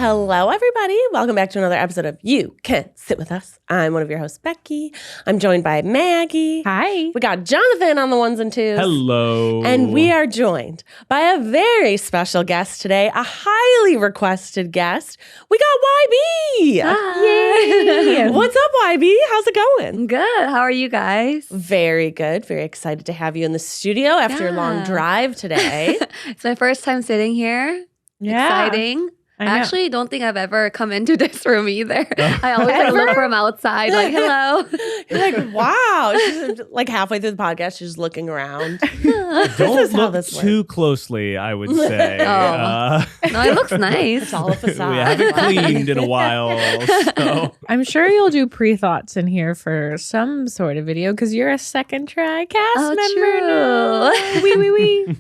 Hello, everybody. Welcome back to another episode of You Can Sit With Us. I'm one of your hosts, Becky. I'm joined by Maggie. Hi. We got Jonathan on the ones and twos. Hello. And we are joined by a very special guest today, a highly requested guest. We got YB. Hi. Yay. What's up, YB? How's it going? Good. How are you guys? Very good. Very excited to have you in the studio after a long drive today. It's my first time sitting here. Yeah. Exciting. I actually don't think I've ever come into this room either. I always look from outside like, hello. You're like, wow. She's like halfway through the podcast, she's just looking around. Don't look too closely, I would say. No, it looks nice. It's all a facade. We haven't cleaned in a while. So. I'm sure you'll do pre-thoughts in here for some sort of video because you're a second try cast member. True. Wee.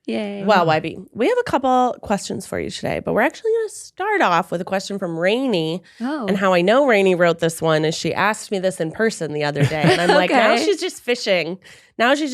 Yay. Well, YB, we have a couple questions for you today, but we're actually going to start off with a question from Rainie. And how I know Rainie wrote this one is she asked me this in person the other day. And I'm like, now she's just fishing. Rainie's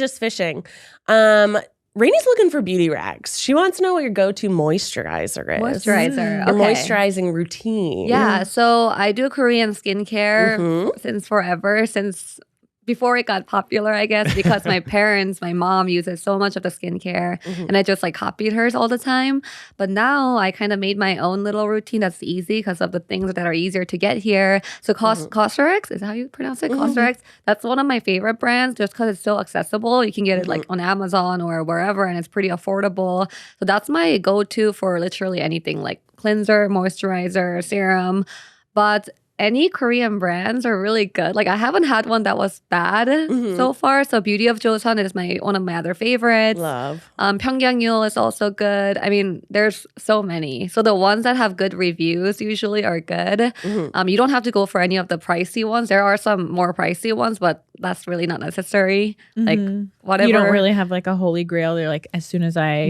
looking for beauty rags. She wants to know what your go-to moisturizer is. Moisturizer. Your moisturizing routine. Yeah. So I do Korean skincare since forever, since before it got popular, I guess, because my mom uses so much of the skincare and I just like copied hers all the time. But now I kind of made my own little routine that's easy because of the things that are easier to get here. So Cosrx, is that how you pronounce it? Cosrx. That's one of my favorite brands just because it's so accessible. You can get it like on Amazon or wherever and it's pretty affordable. So that's my go-to for literally anything like cleanser, moisturizer, serum. But any Korean brands are really good. Like I haven't had one that was bad so far. So Beauty of Joseon is one of my other favorites. Love. Pyongyangul is also good. I mean, there's so many. So the ones that have good reviews usually are good. You don't have to go for any of the pricey ones. There are some more pricey ones, but that's really not necessary. Like whatever. You don't really have like a holy grail. They're like, as soon as I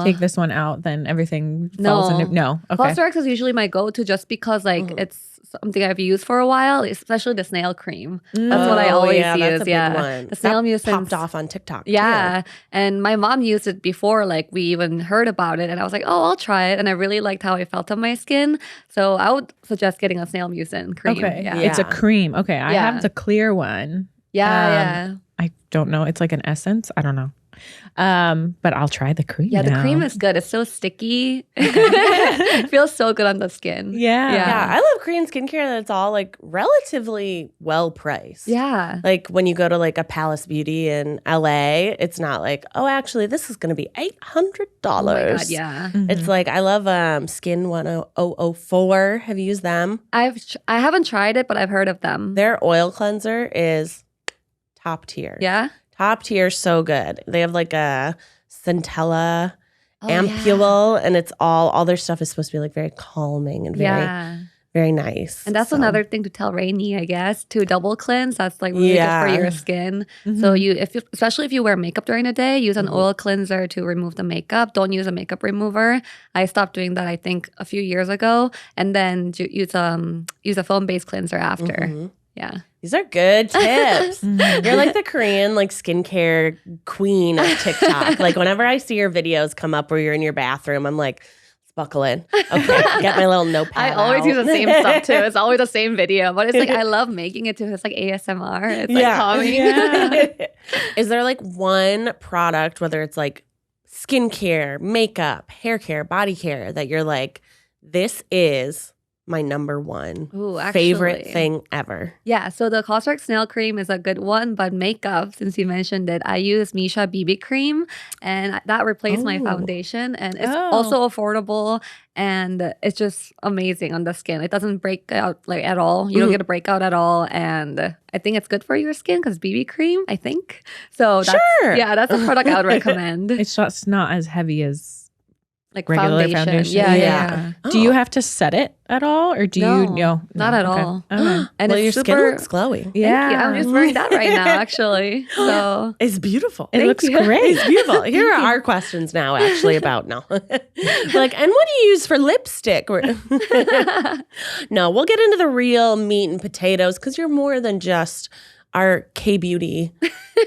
take this one out, then everything falls into. No. Okay. Cosrx is usually my go-to just because like it's something I've used for a while, especially the snail cream. That's what I always use. That's a big one. The snail mucin popped off on TikTok. Yeah. Too. And my mom used it before like we even heard about it. And I was like, oh, I'll try it. And I really liked how it felt on my skin. So I would suggest getting a snail mucin cream. Okay. Yeah. It's a cream. Okay. I have the clear one. Yeah. I don't know. It's like an essence. I don't know. But I'll try the cream. Yeah, the cream is good. It's so sticky. It feels so good on the skin. Yeah. I love Korean skincare that's all like relatively well priced. Yeah. Like when you go to like a Palace Beauty in LA, it's not like, oh, actually, this is going to be $800. Oh my God, yeah. It's like, I love Skin 1004. Have you used them? I haven't tried it, but I've heard of them. Their oil cleanser is top tier. Yeah? Top tier, so good. They have like a centella ampule, and it's all their stuff is supposed to be like very calming and very nice. And that's another thing to tell Rainie, I guess, to double cleanse. That's like really good for your skin. So especially if you wear makeup during the day, use an oil cleanser to remove the makeup. Don't use a makeup remover. I stopped doing that, I think, a few years ago, and then use a foam-based cleanser after. Yeah. These are good tips. You're like the Korean like skincare queen of TikTok. Like whenever I see your videos come up where you're in your bathroom, I'm like, let's buckle in. Okay, get my little notepad. I always use the same stuff too. It's always the same video, but it's like I love making it too. It's like ASMR. It's like calming. Yeah. Is there like one product, whether it's like skincare, makeup, hair care, body care, that you're like, this is my number one favorite thing ever? Yeah, so the Cosrx snail cream is a good one, but makeup, since you mentioned it, I use Misha BB cream, and that replaced my foundation, and it's also affordable, and it's just amazing on the skin. It doesn't break out like at all. You don't get a breakout at all, and I think it's good for your skin because BB cream, I think. So that's a product I would recommend. It's just not as heavy as like regular foundation. Yeah. Do you have to set it at all, or do you? No, not at all. Okay. And well, it's your super, skin looks glowy. Yeah, thank you. I'm just wearing that right now, actually. So it's beautiful. It looks great. It's beautiful. Here are our questions now, actually, about like, and what do you use for lipstick? No, we'll get into the real meat and potatoes because you're more than just our K-beauty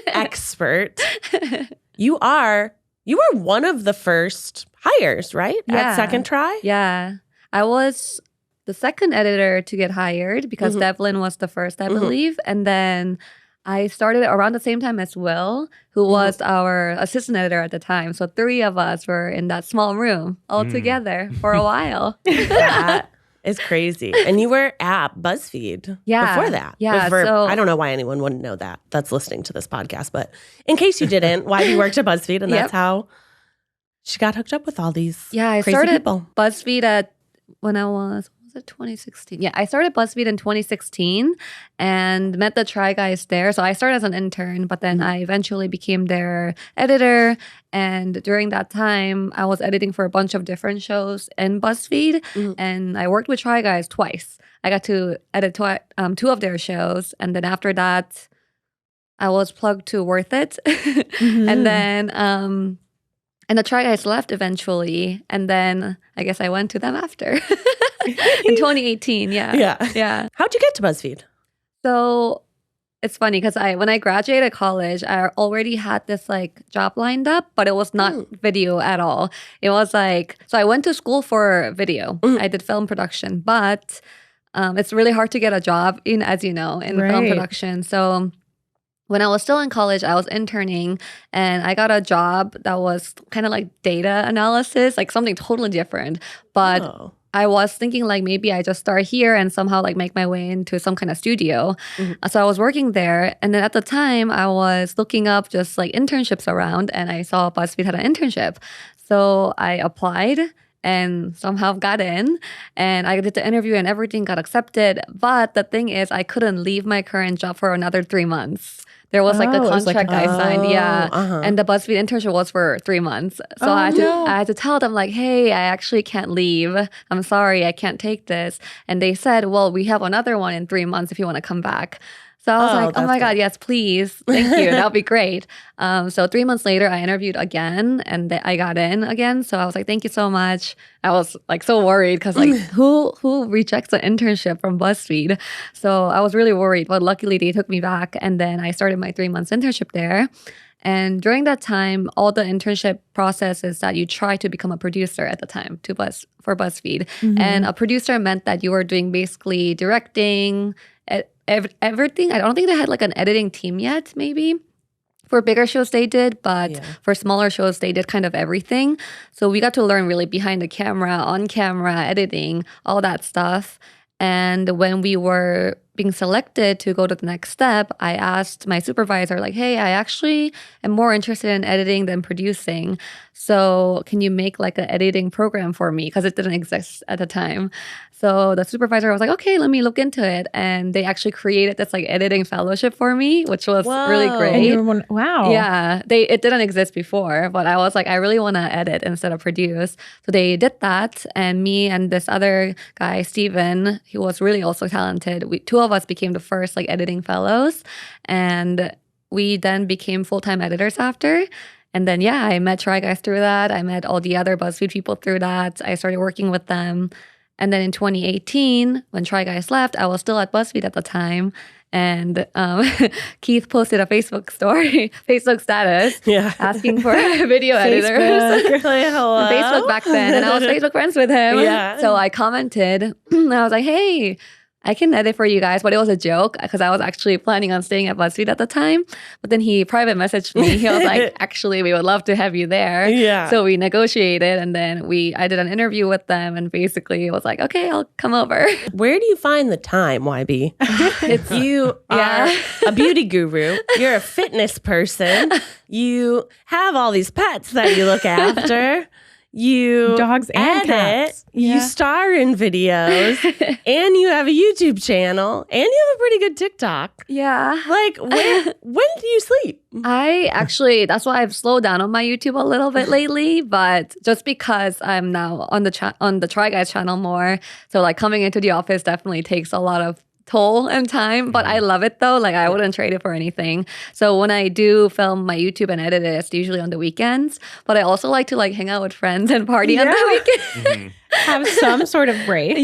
expert. You are one of the first hires, right? Yeah. At Second Try? Yeah. I was the second editor to get hired because Devlin was the first, I believe. And then I started around the same time as Will, who was our assistant editor at the time. So 3 of us were in that small room all together for a while. That is crazy. And you were at BuzzFeed before that. Yeah. So I don't know why anyone wouldn't know that that's listening to this podcast. But in case you didn't, why you worked at BuzzFeed, and that's how she got hooked up with all these I crazy started people. BuzzFeed at when I was it 2016? Yeah, I started BuzzFeed in 2016 and met the Try Guys there. So I started as an intern, but then I eventually became their editor. And during that time, I was editing for a bunch of different shows in BuzzFeed. And I worked with Try Guys twice. I got to edit 2 of their shows. And then after that, I was plugged to Worth It. And then and the Try Guys left eventually. And then I guess I went to them after. In 2018, yeah. How'd you get to BuzzFeed? So it's funny because when I graduated college, I already had this like job lined up, but it was not video at all. It was like, so I went to school for video. I did film production, but it's really hard to get a job in, as you know, in film production. So when I was still in college, I was interning and I got a job that was kind of like data analysis, like something totally different. But I was thinking like maybe I just start here and somehow like make my way into some kind of studio. So I was working there. And then at the time I was looking up just like internships around and I saw BuzzFeed had an internship. So I applied and somehow got in and I did the interview and everything got accepted. But the thing is I couldn't leave my current job for another 3 months. There was like the contract I signed, and the BuzzFeed internship was for 3 months. So I had to tell them like, hey, I actually can't leave. I'm sorry, I can't take this. And they said, well, we have another one in 3 months if you want to come back. So I was like, oh my God, yes, please. Thank you. That would be great. So 3 months later, I interviewed again and I got in again. So I was like, thank you so much. I was like so worried because like who rejects an internship from BuzzFeed? So I was really worried. But luckily they took me back and then I started my 3 months internship there. And during that time, all the internship process is that you try to become a producer at the time for BuzzFeed. And a producer meant that you were doing basically directing, everything. I don't think they had like an editing team yet, maybe. For bigger shows they did, but for smaller shows they did kind of everything. So we got to learn really behind the camera, on camera, editing, all that stuff. And when we were being selected to go to the next step, I asked my supervisor like, hey, I actually am more interested in editing than producing. So can you make like an editing program for me? Because it didn't exist at the time. So the supervisor was like, okay, let me look into it. And they actually created this like editing fellowship for me, which was really great. And you were wow. Yeah, it didn't exist before, but I was like, I really want to edit instead of produce. So they did that. And me and this other guy, Steven, he was really also talented. Two of us became the first like editing fellows. And we then became full-time editors after. And then, I met Try Guys through that. I met all the other BuzzFeed people through that. I started working with them. And then in 2018, when Try Guys left, I was still at BuzzFeed at the time. And Keith posted a Facebook status asking for video editors. Facebook back then. And I was Facebook friends with him. So I commented. And I was like, hey, I can edit for you guys, but it was a joke because I was actually planning on staying at BuzzFeed at the time. But then he private messaged me. He was like, actually, we would love to have you there. So we negotiated and then I did an interview with them and basically it was like, okay, I'll come over. Where do you find the time, YB? You are a beauty guru. You're a fitness person. You have all these pets that you look after. You dogs and cats. You star in videos, and you have a YouTube channel, and you have a pretty good TikTok. Yeah. Like, when do you sleep? That's why I've slowed down on my YouTube a little bit lately, but just because I'm now on the Try Guys channel more, so like coming into the office definitely takes a lot of toll and time, but I love it though. Like I wouldn't trade it for anything. So when I do film my YouTube and edit it, it's usually on the weekends, but I also like to like hang out with friends and party on the weekend. Have some sort of break.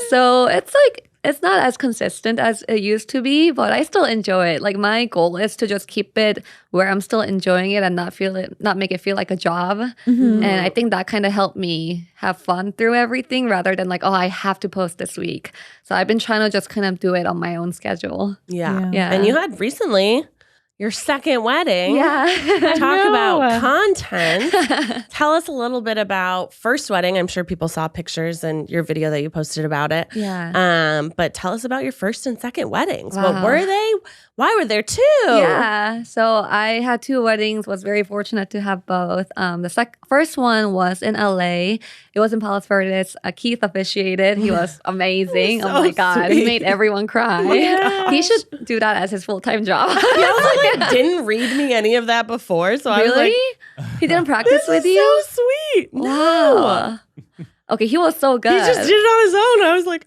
So it's like it's not as consistent as it used to be, but I still enjoy it. Like my goal is to just keep it where I'm still enjoying it and not make it feel like a job. And I think that kind of helped me have fun through everything rather than like, oh, I have to post this week. So I've been trying to just kind of do it on my own schedule. Yeah. And you had recently your second wedding. Yeah. Talk about content. Tell us a little bit about first wedding. I'm sure people saw pictures and your video that you posted about it. Yeah. But tell us about your first and second weddings. Wow. What were they? Why were there two? Yeah. So I had 2 weddings, was very fortunate to have both. The first one was in LA. It was in Palos Verdes. Keith officiated. He was amazing. Oh my God. Sweet. He made everyone cry. He should do that as his full-time job. Didn't read me any of that before. So I was like, he didn't practice with you? so sweet. Wow. Okay, he was so good. He just did it on his own. I was like,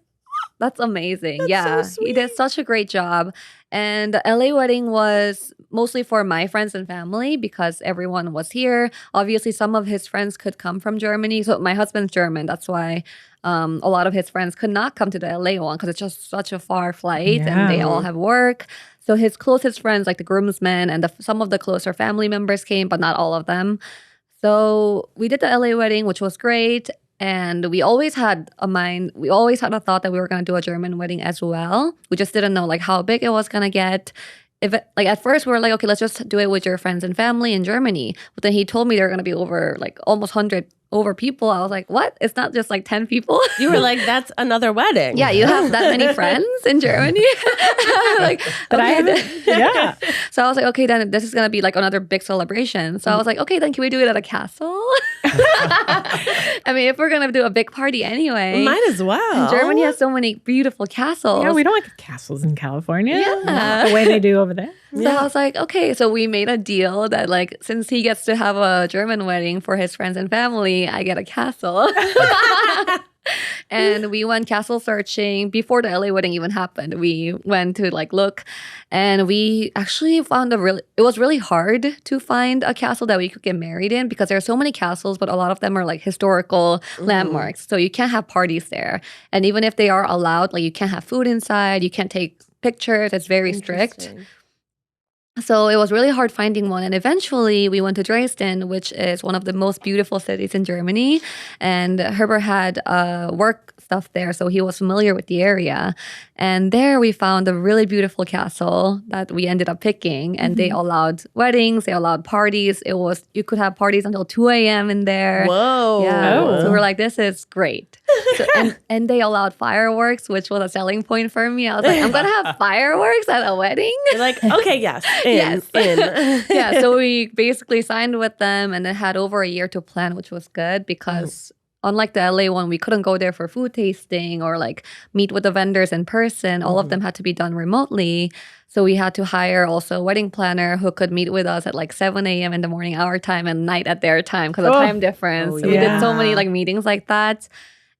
that's amazing. That's yeah, so sweet. He did such a great job. And the LA wedding was mostly for my friends and family because everyone was here. Obviously, some of his friends could come from Germany. So my husband's German. That's why a lot of his friends could not come to the LA one because it's just such a far flight and they all have work. So his closest friends, like the groomsmen and some of the closer family members came, but not all of them. So we did the LA wedding, which was great. And we always had a thought that we were going to do a German wedding as well. We just didn't know like how big it was going to get. At first we were like, okay, let's just do it with your friends and family in Germany. But then he told me there were going to be over like almost 100 over people. I was like, what? It's not just like 10 people? you were like, that's another wedding. Yeah, you have that many friends in Germany? Like, but okay, I haven't, yeah. So I was like, okay, then this is going to be like another big celebration. So I was like, okay, then can we do it at a castle? I mean, if we're going to do a big party anyway. Might as well. And Germany has so many beautiful castles. Yeah, we don't like castles in California. Yeah. The way they do over there. So I was like, okay, so we made a deal that like, since he gets to have a German wedding for his friends and family, I get a castle. And we went castle searching before the LA wedding even happened. We went to like look, and we actually found it was really hard to find a castle that we could get married in because there are so many castles, but a lot of them are like historical landmarks. So you can't have parties there. And even if they are allowed, like you can't have food inside, you can't take pictures. It's very strict. So it was really hard finding one. And eventually we went to Dresden, which is one of the most beautiful cities in Germany. And Herbert had work stuff there, so he was familiar with the area. And there we found a really beautiful castle that we ended up picking. And they allowed weddings, they allowed parties. You could have parties until 2 a.m. in there. Whoa. Yeah. So we're like, this is great. So, and they allowed fireworks, which was a selling point for me. I was like, I'm going to have fireworks at a wedding? You're like, okay, yes. In. Yeah, so we basically signed with them and then had over a year to plan, which was good because unlike the LA one, we couldn't go there for food tasting or like meet with the vendors in person. All of them had to be done remotely. So we had to hire also a wedding planner who could meet with us at like 7 a.m. in the morning our time and night at their time because of time difference. So we did so many like meetings like that.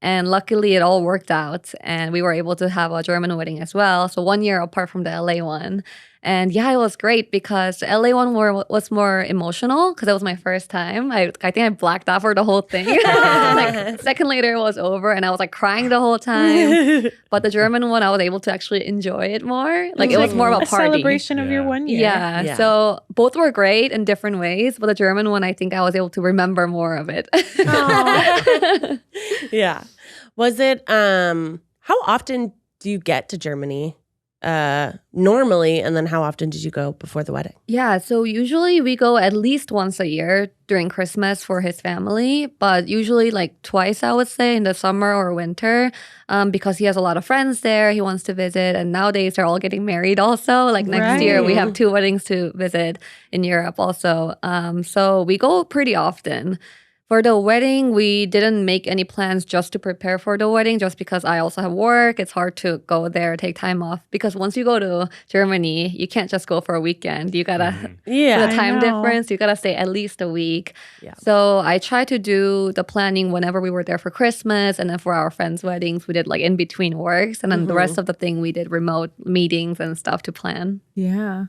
And luckily, it all worked out. And we were able to have a German wedding as well. So 1 year apart from the LA one. And yeah, it was great because the LA one was more emotional because it was my first time. I think I blacked out for the whole thing. Like a second later, it was over and I was like crying the whole time. But the German one, I was able to actually enjoy it more. Like it was more of a party. Celebration of your 1 year. Yeah. So both were great in different ways. But the German one, I think I was able to remember more of it. Yeah. Was it, how often do you get to Germany normally? And then how often did you go before the wedding? Yeah. So usually we go at least once a year during Christmas for his family, but usually like twice, I would say, in the summer or winter, because he has a lot of friends there he wants to visit. And nowadays they're all getting married also. Like next year we have 2 weddings to visit in Europe also. So we go pretty often. For the wedding, we didn't make any plans just to prepare for the wedding, just because I also have work. It's hard to go there, take time off. Because once you go to Germany, you can't just go for a weekend. You gotta, the time difference, you gotta stay at least a week. Yeah. So I tried to do the planning whenever we were there for Christmas. And then for our friends' weddings, we did like in between works. And then the rest of the thing, we did remote meetings and stuff to plan. Yeah.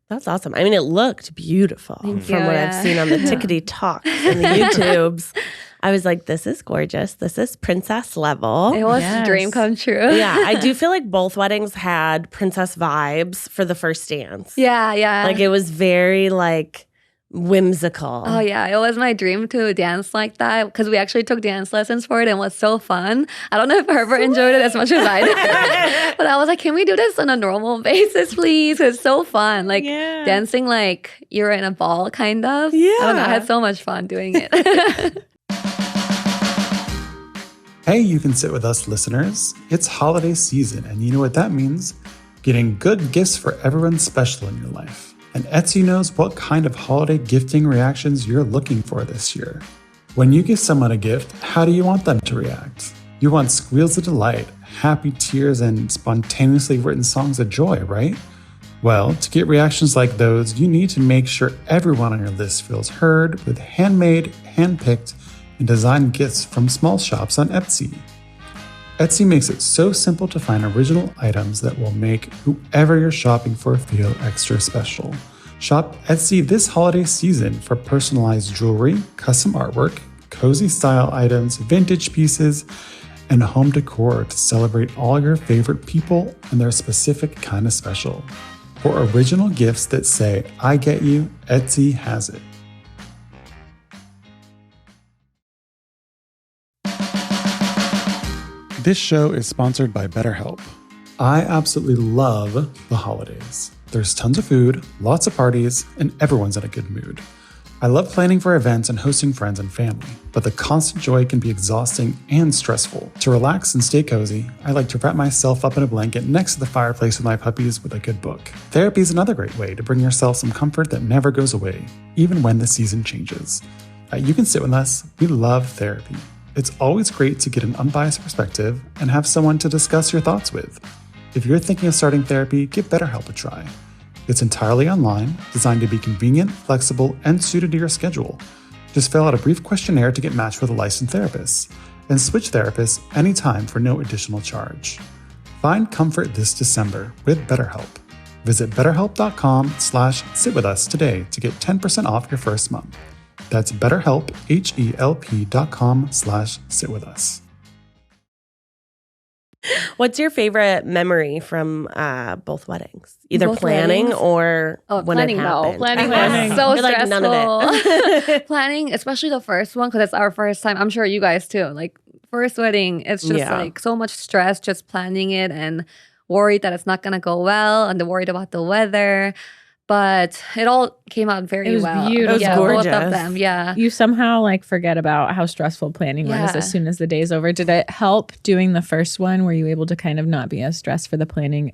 That's awesome. I mean, it looked beautiful from what I've seen on the Tickety Talks and the YouTubes. I was like, this is gorgeous. This is princess level. It was a dream come true. Yeah, I do feel like both weddings had princess vibes for the first dance. Yeah. Like it was very like whimsical. Oh yeah, it was my dream to dance like that because we actually took dance lessons for it and it was so fun. I don't know if Herbert enjoyed it as much as I did, but I was like, can we do this on a normal basis, please? It's so fun, like dancing like you're in a ball, kind of. Yeah, I don't know, I had so much fun doing it. Hey, You Can Sit With Us listeners. It's holiday season, and you know what that means? Getting good gifts for everyone special in your life. And Etsy knows what kind of holiday gifting reactions you're looking for this year. When you give someone a gift, how do you want them to react? You want squeals of delight, happy tears, and spontaneously written songs of joy, right? Well, to get reactions like those, you need to make sure everyone on your list feels heard with handmade, handpicked, and designed gifts from small shops on Etsy. Etsy makes it so simple to find original items that will make whoever you're shopping for feel extra special. Shop Etsy this holiday season for personalized jewelry, custom artwork, cozy style items, vintage pieces, and home decor to celebrate all your favorite people and their specific kind of special. For original gifts that say, I get you, Etsy has it. This show is sponsored by BetterHelp. I absolutely love the holidays. There's tons of food, lots of parties, and everyone's in a good mood. I love planning for events and hosting friends and family, but the constant joy can be exhausting and stressful. To relax and stay cozy, I like to wrap myself up in a blanket next to the fireplace with my puppies with a good book. Therapy is another great way to bring yourself some comfort that never goes away, even when the season changes. You Can Sit With Us, we love therapy. It's always great to get an unbiased perspective and have someone to discuss your thoughts with. If you're thinking of starting therapy, give BetterHelp a try. It's entirely online, designed to be convenient, flexible, and suited to your schedule. Just fill out a brief questionnaire to get matched with a licensed therapist, and switch therapists anytime for no additional charge. Find comfort this December with BetterHelp. Visit betterhelp.com/sitwithus today to get 10% off your first month. That's BetterHelp, HELP.com/sitwithus. What's your favorite memory from both weddings? Either Both planning weddings? or when planning, it happened? Planning Planning. was so You're like, stressful. none of it. Planning, especially the first one, because it's our first time. I'm sure you guys too. Like first wedding, it's just like so much stress just planning it and worried that it's not gonna go well and worried about the weather. But it all came out very well. Beautiful. It was Yeah, gorgeous. both of them. Yeah. You somehow like forget about how stressful planning was Yeah. as soon as the day's over. Did it help doing the first one? Were you able to kind of not be as stressed for the planning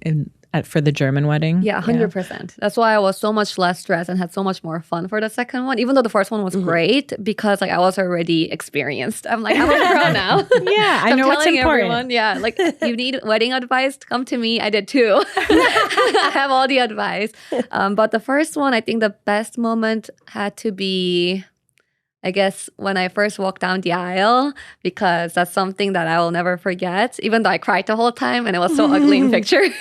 for the German wedding? Yeah, 100%. That's why I was so much less stressed and had so much more fun for the second one, even though the first one was great because like I was already experienced. I'm like, I'm a pro now. Yeah, I know what's telling important. everyone, yeah, like you need wedding advice, come to me. I did too. I have all the advice. But the first one, I think the best moment had to be, I guess, when I first walked down the aisle, because that's something that I will never forget, even though I cried the whole time and it was so ugly in pictures.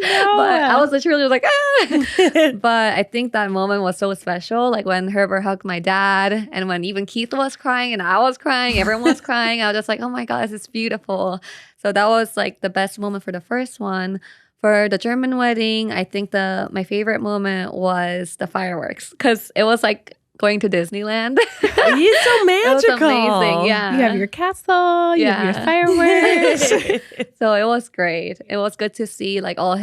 But I was literally like, ah! But I think that moment was so special. Like when Herbert hugged my dad and when even Keith was crying and I was crying, everyone was crying. I was just like, oh my God, this is beautiful. So that was like the best moment for the first one. For the German wedding, I think my favorite moment was the fireworks because it was like going to Disneyland. He's so magical. It was amazing. Yeah. You have your castle, you have your fireworks. So it was great. It was good to see like all of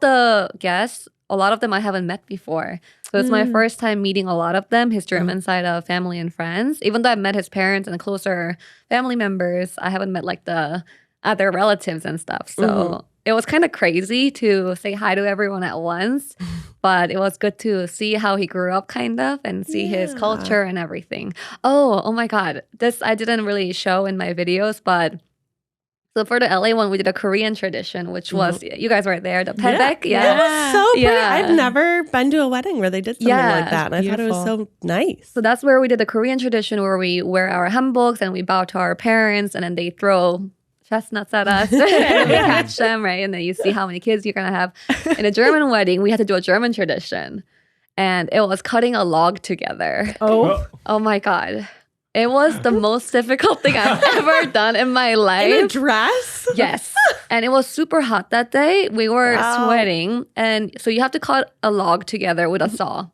the guests, a lot of them I haven't met before. So it's my first time meeting a lot of them, his German side of family and friends. Even though I've met his parents and closer family members, I haven't met like the other relatives and stuff. So it was kind of crazy to say hi to everyone at once, but it was good to see how he grew up kind of and see his culture and everything. Oh my God. This I didn't really show in my videos, but so for the LA one, we did a Korean tradition, which was, you guys were there, the pedek. Yeah. It was so pretty. Yeah. I've never been to a wedding where they did something like that. And I thought it was so nice. So that's where we did the Korean tradition where we wear our hanboks and we bow to our parents and then they throw chestnuts at us and we catch them, right? And then you see how many kids you're going to have. In a German wedding, we had to do a German tradition and it was cutting a log together. Oh my God. It was the most difficult thing I've ever done in my life. In a dress? Yes. And it was super hot that day. We were sweating. And so you have to cut a log together with a saw.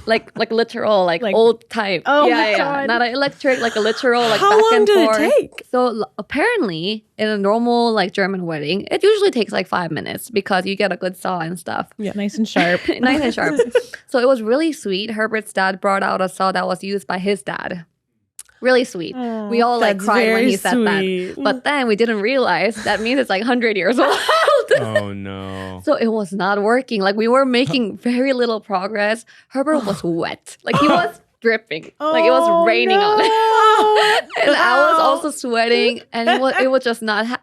Like literal, like old type. Oh my God. Not an electric, like a literal, like How back long and did forth. it take? So apparently in a normal like German wedding, it usually takes like 5 minutes because you get a good saw and stuff. Yeah, nice and sharp. Nice and sharp. So it was really sweet. Herbert's dad brought out a saw that was used by his dad. Really sweet. We all like That's cried when he very said sweet. that. But then we didn't realize that means it's like 100 years old. Oh no. So it was not working. Like we were making very little progress. Herbert was wet. Like he was dripping. Like it was raining on it. And I was also sweating and it was just not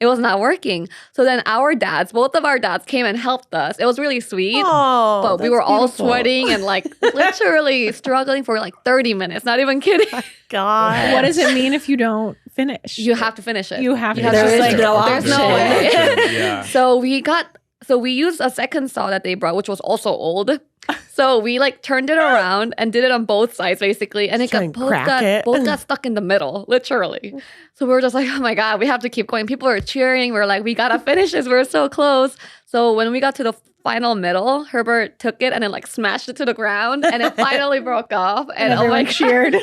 it was not working. So then both of our dads came and helped us. It was really sweet. Oh, But we were all beautiful. sweating and like literally struggling for like 30 minutes. Not even kidding. God. What does it mean if you don't finish? You have to finish it. You have to. There It's is no There's no option. way. Yeah. So we used a second saw that they brought, which was also old. So we like turned it around and did it on both sides basically, and Try and crack it. both got stuck in the middle, literally. So we were just like, oh my God, we have to keep going. People were cheering. We were like, we gotta finish this. We're so close. So when we got to the final middle, Herbert took it and then like smashed it to the ground, and it finally broke off. And everyone cheered.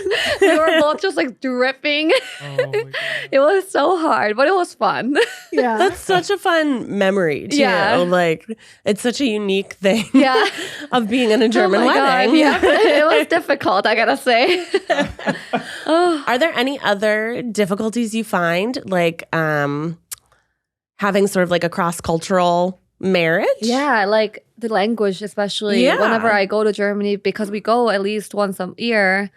we were both just like dripping. Oh my God. It was so hard, but it was fun. Yeah. That's such a fun memory, too. Yeah. Like, it's such a unique thing Yeah. of being in a German Oh my God, wedding. yeah. It was difficult, I gotta say. Are there any other difficulties you find, like having sort of like a cross-cultural marriage? Yeah, like the language, especially Yeah. whenever I go to Germany, because we go at least once a year,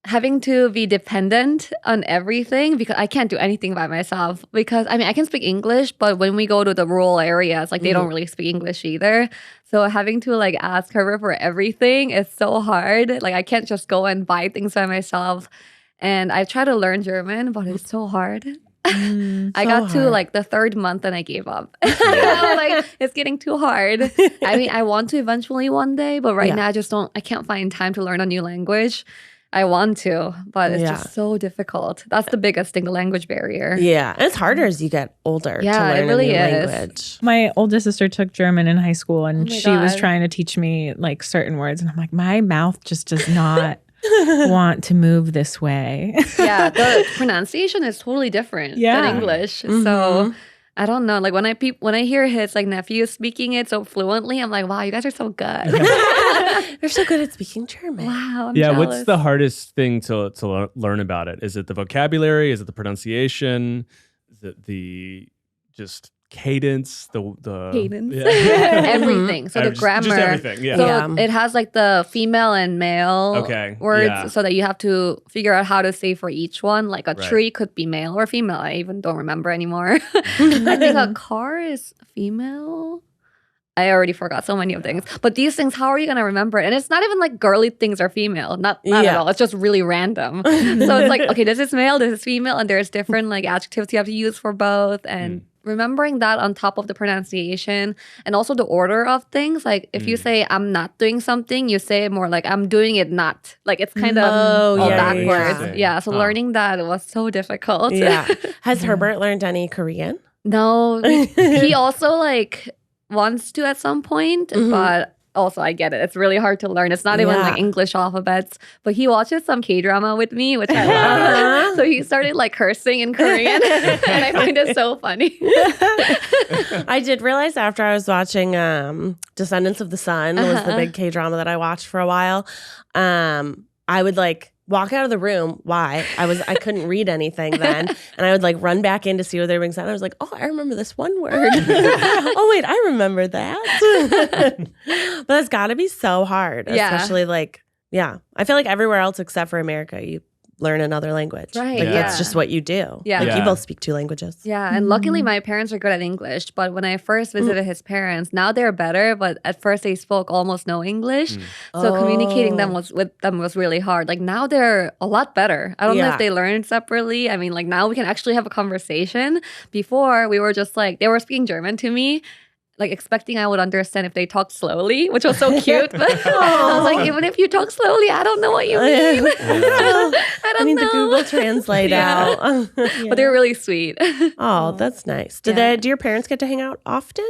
having to be dependent on everything because I can't do anything by myself. Because I mean, I can speak English, but when we go to the rural areas, like they don't really speak English either. So having to like ask her for everything is so hard. Like I can't just go and buy things by myself. And I try to learn German, but it's so hard. I got to like the 3rd month and I gave up. I was like, it's getting too hard. I mean, I want to eventually one day, but right now I can't find time to learn a new language. I want to, but it's just so difficult. That's the biggest thing, the language barrier. Yeah. And it's harder as you get older Yeah, to learn it really a new is. language. My oldest sister took German in high school, and Oh my she was God. trying to teach me like certain words, and I'm like, my mouth just does not want to move this way. Yeah, the pronunciation is totally different than English. So I don't know. Like when I hear his like nephew speaking it so fluently, I'm like, wow, you guys are so good. They're so good at speaking German. Wow, I'm Yeah, jealous. what's the hardest thing to learn about it? Is it the vocabulary? Is it the pronunciation? Is it the just cadence? The cadence? Yeah. Everything. So the grammar. Just everything. Yeah. So Yeah. it has like the female and male Okay, words, yeah. so that you have to figure out how to say for each one. Like a Right. tree could be male or female. I even don't remember anymore. I think a car is female. I already forgot so many of things. But these things, how are you going to remember it? And it's not even like girly things are female. Not at Yeah. all. It's just really random. So it's like, okay, this is male, this is female, and there's different like adjectives you have to use for both. And remembering that on top of the pronunciation and also the order of things. Like if you say I'm not doing something, you say it more like I'm doing it not. Like it's kind of all yeah, backwards. yeah. So learning that was so difficult. Yeah. Has Herbert learned any Korean? No, he also like wants to at some point, but also I get it. It's really hard to learn. It's not even like English alphabets, but he watches some K-drama with me, which I love. So he started like cursing in Korean, and I find it so funny. I did realize after I was watching Descendants of the Sun was the big K-drama that I watched for a while. I would like walk out of the room. Why? I couldn't read anything then. And I would like run back in to see what they were being said. And I was like, oh, I remember this one word. Oh, wait, I remember that. But that's got to be so hard. Yeah. Especially like, I feel like everywhere else except for America, you learn another language. Right, Like yeah. it's just what you do. Yeah. Like Yeah. you both speak 2 languages. Yeah, and luckily my parents are good at English. But when I first visited his parents, now they're better. But at first they spoke almost no English, so communicating with them was really hard. Like now they're a lot better. I don't know Yeah. if they learned separately. I mean, like now we can actually have a conversation. Before we were just like they were speaking German to me. like expecting I would understand if they talked slowly, which was so cute. But I was like, even if you talk slowly, I don't know what you mean. I need know. the Google Translate out. But they're really sweet. Oh, that's nice. Do your parents get to hang out often?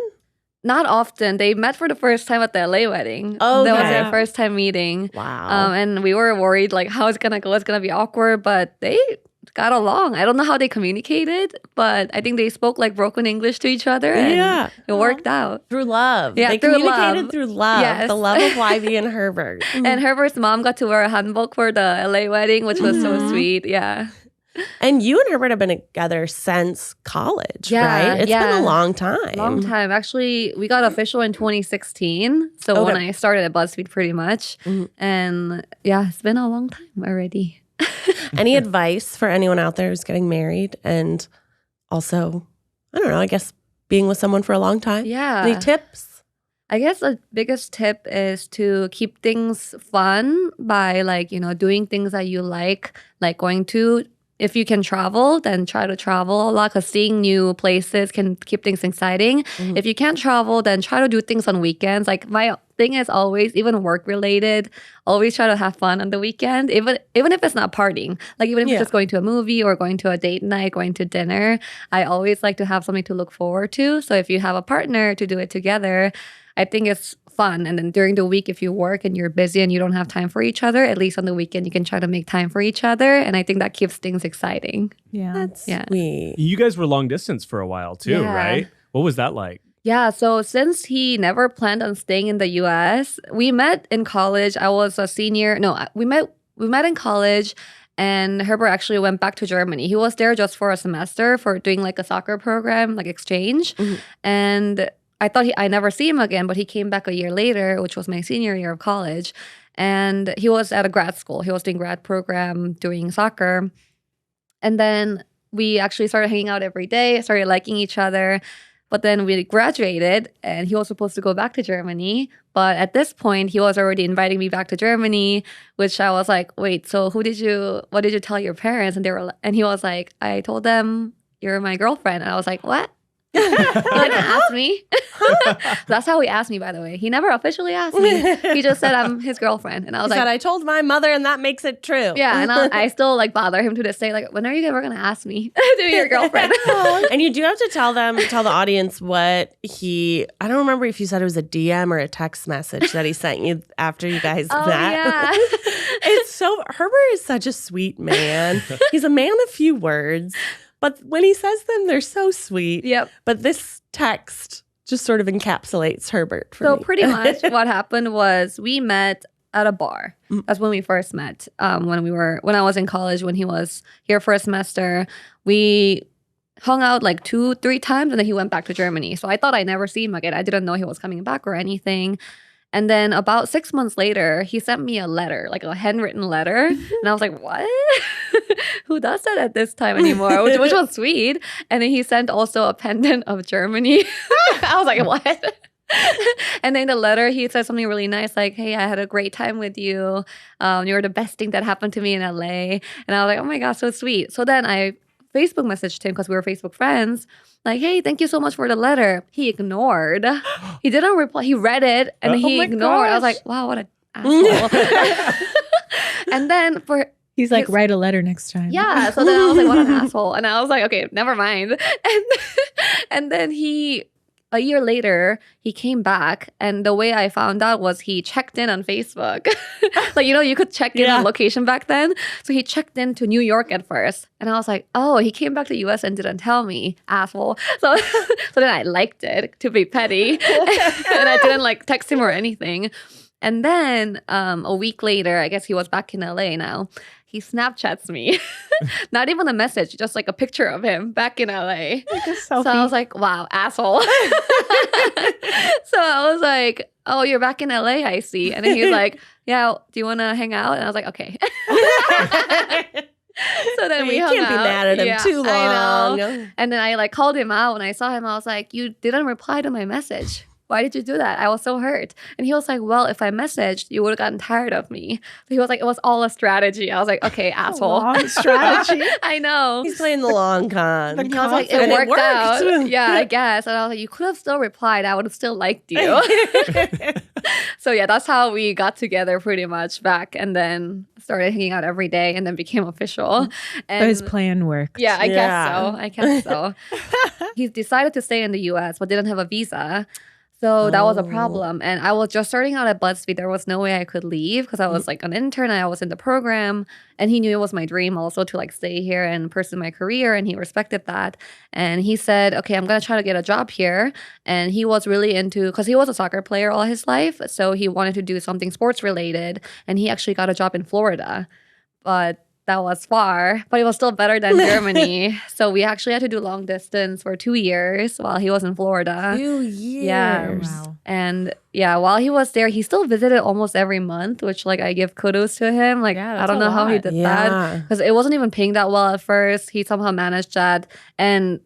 Not often. They met for the first time at the LA wedding. Oh, that was okay. their first time meeting. Wow. And we were worried like how it's gonna go. It's gonna be awkward, but they got along. I don't know how they communicated, but I think they spoke like broken English to each other. And it worked out. Through love. Yeah, They through communicated love. through love. Yes. The love of Ivy and Herbert. And Herbert's mom got to wear a hanbok for the LA wedding, which was so sweet. Yeah. And you and Herbert have been together since college, Yeah, right? It's been a long time. Long time. Actually, we got official in 2016. So when I started at BuzzFeed pretty much. And yeah, it's been a long time already. Any advice for anyone out there who's getting married and also, I don't know, I guess being with someone for a long time? Yeah. Any tips? I guess the biggest tip is to keep things fun by like, doing things that you like going to. If you can travel, then try to travel a lot because seeing new places can keep things exciting. If you can't travel, then try to do things on weekends. Like my thing is always, even work related, always try to have fun on the weekend, even if it's not partying. Like even if it's just going to a movie or going to a date night, going to dinner, I always like to have something to look forward to. So if you have a partner to do it together, I think it's fun. And then during the week, if you work and you're busy and you don't have time for each other, at least on the weekend, you can try to make time for each other. And I think that keeps things exciting. Yeah. That's sweet. You guys were long distance for a while too, right? What was that like? Yeah, so since he never planned on staying in the US, we met in college. I was a senior. No, we met in college. And Herbert actually went back to Germany. He was there just for a semester for doing like a soccer program, like exchange. And I thought I never see him again, but he came back a year later, which was my senior year of college. And he was at a grad school. He was doing grad program, doing soccer. And then we actually started hanging out every day, started liking each other. But then we graduated and he was supposed to go back to Germany. But at this point, he was already inviting me back to Germany, which I was like, wait, so what did you tell your parents? And he was like, I told them you're my girlfriend. And I was like, what? He didn't ask me. That's how he asked me, by the way. He never officially asked me. He just said I'm his girlfriend. And I was He said, I told my mother and that makes it true. Yeah, and I still like bother him to this day. Like, when are you ever going to ask me to be your girlfriend? And you do have to tell the audience what I don't remember if you said it was a DM or a text message that he sent you after you guys met. Yeah. Herbert is such a sweet man. He's a man of few words. But when he says them, they're so sweet. Yep. But this text just sort of encapsulates Herbert for me. So pretty much what happened was we met at a bar. That's when we first met. When I was in college, when he was here for a semester, we hung out like 2-3 times and then he went back to Germany. So I thought I'd never see him again. I didn't know he was coming back or anything. And then about 6 months later, he sent me a letter, like a handwritten letter. And I was like, what? Who does that at this time anymore? Which was sweet. And then he sent also a pendant of Germany. I was like, what? And then in the letter, he said something really nice, like, hey, I had a great time with you. You're the best thing that happened to me in LA. And I was like, oh my gosh, so sweet. So then I Facebook messaged him because we were Facebook friends. Like, hey, thank you so much for the letter. He ignored. He didn't reply. He read it and he ignored. Gosh. I was like, wow, what an asshole. And then he's like, write a letter next time. Yeah. So then I was like, what an asshole. And I was like, okay, never mind. And then a year later, he came back. And the way I found out was he checked in on Facebook. Like, you could check in on location back then. So he checked in to New York at first. And I was like, oh, he came back to the US and didn't tell me, asshole. So then I liked it to be petty. And I didn't like text him or anything. And then a week later, I guess he was back in LA now. He Snapchats me. Not even a message, just like a picture of him back in LA. So I was like, wow, asshole. So I was like, oh, you're back in LA, I see. And then he was like, yeah, do you want to hang out? And I was like, okay. So then we hung out. You can't be mad at him too long. I know. And then I like called him out and I saw him. I was like, you didn't reply to my message. why did you do that? I was so hurt. And he was like, well, if I messaged, you would have gotten tired of me. So he was like, it was all a strategy. I was like, okay, asshole. Long strategy. I know. He's playing the long con. And he was like, And it it worked out. worked. Yeah, I guess. And I was like, you could have still replied. I would have still liked you. So yeah, that's how we got together pretty much back, and then started hanging out every day, and then became official. And But his plan worked. yeah, I Yeah. guess so. He decided to stay in the US, but didn't have a visa. So that was a problem. And I was just starting out at BuzzFeed. There was no way I could leave because I was like an intern. I was in the program. And he knew it was my dream also to like stay here and pursue my career. And he respected that. And he said, okay, I'm going to try to get a job here. And he was really into, because he was a soccer player all his life. So he wanted to do something sports related. And he actually got a job in Florida. But that was far, but it was still better than Germany. So we actually had to do long distance for 2 years while he was in Florida. 2 years. Yeah. Wow. And yeah, while he was there, he still visited almost every month, which like I give kudos to him. Like, Yeah, I that's don't a know how he lot. did Yeah. that because it wasn't even paying that well at first. He somehow managed that. And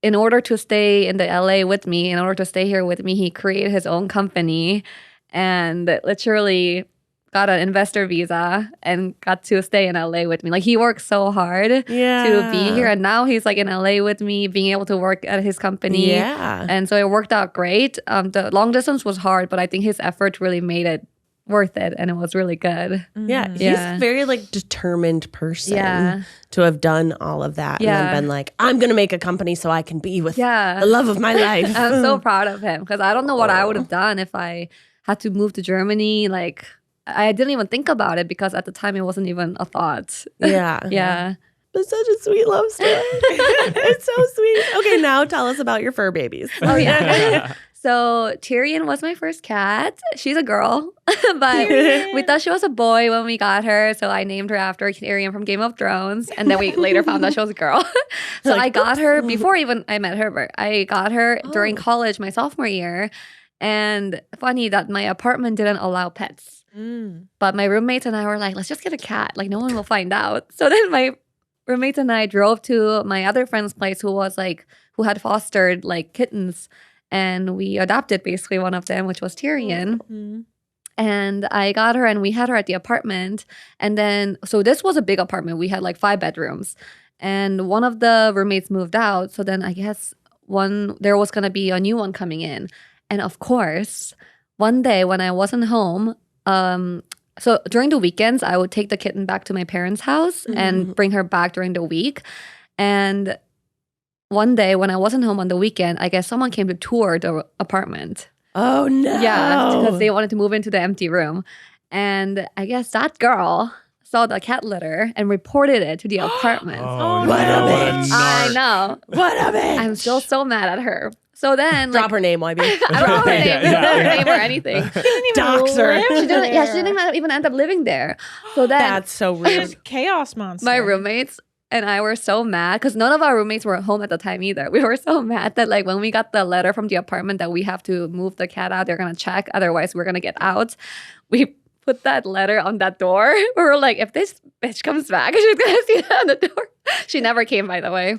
in order to stay in the LA with me, in order to stay here with me, he created his own company and literally got an investor visa and got to stay in LA with me. Like he worked so hard to be here. And now he's like in LA with me, being able to work at his company. Yeah. And so it worked out great. The long distance was hard, but I think his effort really made it worth it. And it was really good. Yeah. He's Yeah. a very like determined person Yeah. to have done all of that Yeah. and then been like, I'm going to make a company so I can be with Yeah. the love of my life. I'm so proud of him because I don't know what I would have done if I had to move to Germany. Like, I didn't even think about it because at the time it wasn't even a thought. Yeah. Yeah. It's such a sweet love story. It's so sweet. Okay, now tell us about your fur babies. Oh, yeah. So Tyrion was my first cat. She's a girl, but we thought she was a boy when we got her. So I named her after Tyrion from Game of Thrones. And then we later found out she was a girl. So Like, I got her before even I met her. I got her during college, my sophomore year. And funny that my apartment didn't allow pets. But my roommates and I were like, let's just get a cat. Like, no one will find out. So then my roommates and I drove to my other friend's place who had fostered like kittens. And we adopted basically one of them, which was Tyrion. And I got her and we had her at the apartment. And then, so this was a big apartment. We had like 5 bedrooms. And one of the roommates moved out. So then I guess there was going to be a new one coming in. And of course, one day when I wasn't home, so during the weekends, I would take the kitten back to my parents' house and bring her back during the week. And one day when I wasn't home on the weekend, I guess someone came to tour the apartment. Oh, no. Yeah, because they wanted to move into the empty room. And I guess that girl saw the cat litter and reported it to the apartment. Oh, what no, a what bitch. I narc. know. What a bitch. I'm still so mad at her. So then, Drop her name, YB. I don't know her name, Yeah. her name or anything. Dox her. She didn't even end up living there. So then That's so rude. Chaos monster. my roommates and I were so mad because none of our roommates were home at the time either. We were so mad that like when we got the letter from the apartment that we have to move the cat out, they're gonna check, otherwise we're gonna get out. We put that letter on that door. We were like, if this bitch comes back, she's gonna see that on the door. She never came, by the way.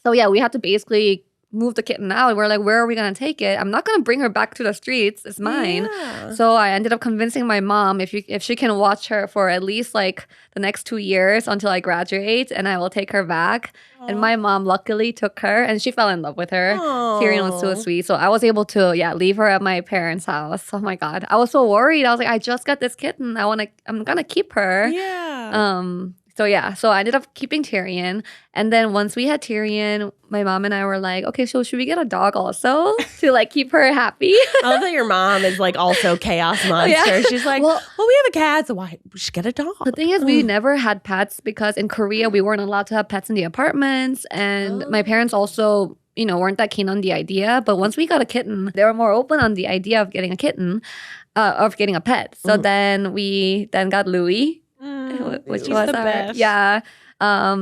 So yeah, we had to basically move the kitten out. And we're like, where are we going to take it? I'm not going to bring her back to the streets. It's mine. Yeah. So I ended up convincing my mom if she can watch her for at least like the next 2 years until I graduate and I will take her back. And my mom luckily took her and she fell in love with her. Tyrion was so Aw. sweet. So I was able to, leave her at my parents' house. Oh my God. I was so worried. I was like, I just got this kitten. I'm going to keep her. Yeah. So I ended up keeping Tyrion. And then once we had Tyrion, my mom and I were like, okay, so should we get a dog also to like keep her happy? I love that your mom is like also chaos monster. Yeah. She's like, Well- well, we have a cat, so why we should get a dog. The thing is, we never had pets because in Korea, we weren't allowed to have pets in the apartments. And my parents also, weren't that keen on the idea. But once we got a kitten, they were more open on the idea of getting a kitten, of getting a pet. So then we got Louis. Which He's was the our best.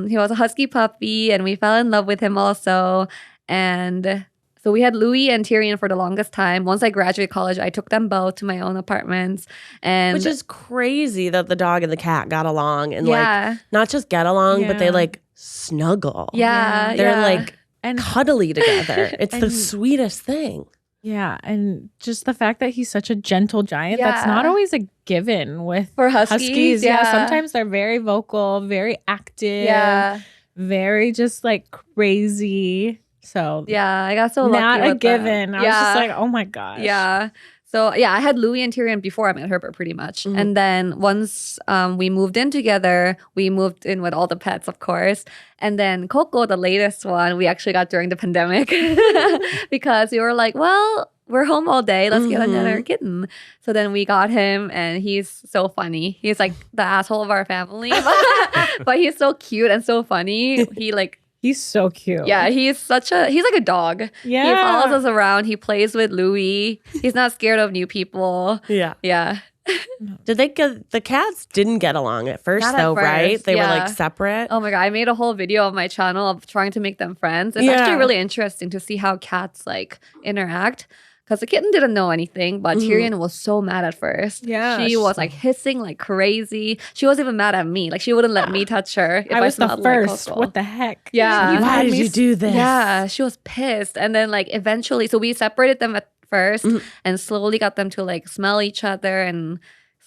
he was a husky puppy and we fell in love with him also. And so we had Louis and Tyrion for the longest time. Once I graduated college, I took them both to my own apartments. And Which is crazy that the dog and the cat got along and yeah, like not just get along, but they Yeah. like snuggle. yeah, They're yeah. like And cuddly together. It's the and- sweetest thing. Yeah, and just the fact that he's such a gentle giant, that's not always a given with For Huskies. Yeah, sometimes they're very vocal, very active, very just like crazy. So yeah, I got so lucky not a with given. them. I was just like, oh my gosh. Yeah. So yeah, I had Louis and Tyrion before I met Herbert pretty much. And then once we moved in together, we moved in with all the pets, of course. And then Coco, the latest one, we actually got during the pandemic because we were like, well, we're home all day. Let's get another kitten. So then we got him and he's so funny. He's like the asshole of our family, but he's so cute and so funny. He's so cute. Yeah, he's like a dog. Yeah. He follows us around. He plays with Louis. He's not scared of new people. Yeah. Yeah. Did they get the cats didn't get along at first Not at though, first, right? They were yeah. like separate. Oh my God. I made a whole video of my channel of trying to make them friends. It's actually really interesting to see how cats like interact. Because the kitten didn't know anything, but Tyrion was so mad at first. Yeah. She was like hissing like crazy. She was even mad at me. Like she wouldn't let me touch her if I was the smelled first. Like Coco. What the heck? Yeah. Why did you do this? Yeah, she was pissed. And then like eventually, so we separated them at first and slowly got them to like smell each other and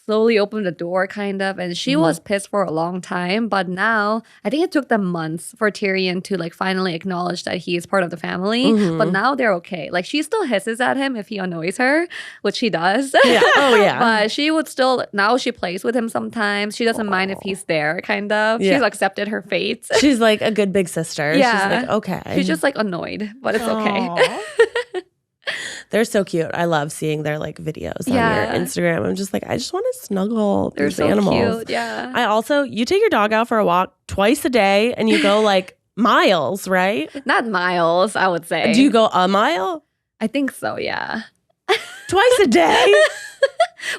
slowly opened the door kind of. And she was pissed for a long time. But now I think it took them months for Tyrion to like finally acknowledge that he is part of the family. But now they're okay. Like she still hisses at him if he annoys her, which she does. Yeah. Oh yeah. But she would still, now she plays with him sometimes. She doesn't mind if he's there, kind of. Yeah. She's accepted her fate. She's like a good big sister. Yeah. She's like, okay. She's just like annoyed, but it's okay. Aw. They're so cute. I love seeing their like videos on Yeah. your Instagram. I'm just like, I just want to snuggle They're these so animals. cute. Yeah. I also, you take your dog out for a walk twice a day and you go like miles, right? Not miles, I would say. Do you go a mile? I think so, yeah. Twice a day?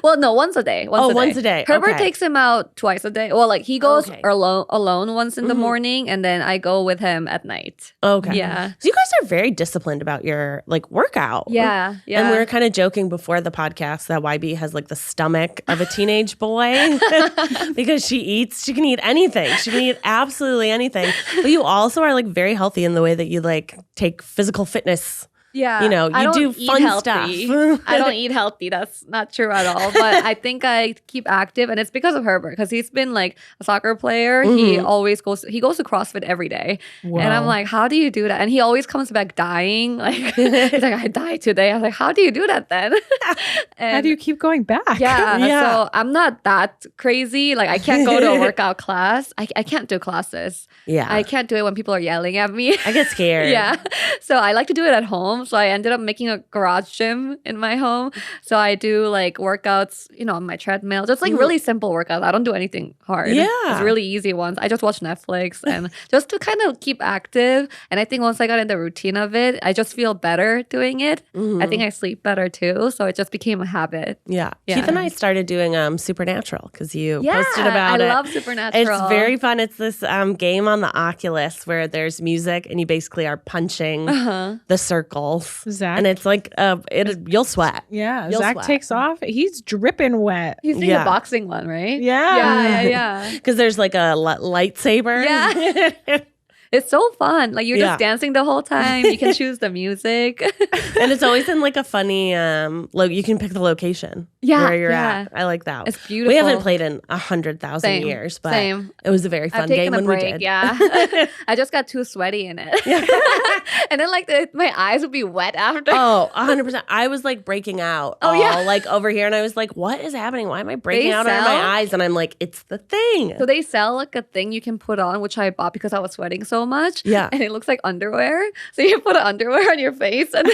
Well, no, once a day. Once a day. Herbert Okay. takes him out twice a day. Well, like he goes Okay. alone once in the morning, and then I go with him at night. Okay. Yeah. So you guys are very disciplined about your like workout. Yeah. And we were kind of joking before the podcast that YB has like the stomach of a teenage boy because she can eat anything. She can eat absolutely anything. But you also are like very healthy in the way that you like take physical fitness. Yeah. You know, I you don't do eat fun healthy. stuff. I don't eat healthy. That's not true at all. But I think I keep active, and it's because of Herbert, because he's been like a soccer player. He always goes to CrossFit every day. Whoa. And I'm like, how do you do that? And he always comes back dying. Like he's like, I died today. I was like, how do you do that then? And How do you keep going back? yeah, Yeah. so I'm not that crazy. Like I can't go to a workout class. I can't do classes. Yeah. I can't do it when people are yelling at me. I get scared. Yeah. So I like to do it at home. So I ended up making a garage gym in my home. So I do like workouts, on my treadmill. Just like really simple workouts. I don't do anything hard. Yeah. It's really easy ones. I just watch Netflix and just to kind of keep active. And I think once I got in the routine of it, I just feel better doing it. I think I sleep better too. So it just became a habit. Yeah. Yeah. Keith and I started doing Supernatural because you Yeah. posted about I it. love Supernatural. It's very fun. It's this game on the Oculus where there's music and you basically are punching the circles. Zach. And it's like you'll sweat. Yeah. You'll Zach sweat. takes off. He's dripping wet. He's doing Yeah. the boxing one, right? Yeah. Yeah. Because there's like a lightsaber. Yeah. It's so fun. Like you're Yeah. just dancing the whole time. You can choose the music. And it's always in like a funny you can pick the location Yeah, where you're yeah. at. I like that. It's beautiful. We haven't played in 100,000 Same, years, but same. it was a very fun I've taken game a when break. we did. Yeah. I just got too sweaty in it. And then like my eyes would be wet after. Oh, 100%. I was like breaking out like over here and I was like, what is happening? Why am I breaking They out under sell- my eyes? And I'm like, it's the thing. So they sell like a thing you can put on, which I bought because I was sweating so much. Yeah. And it looks like underwear. So you put underwear on your face and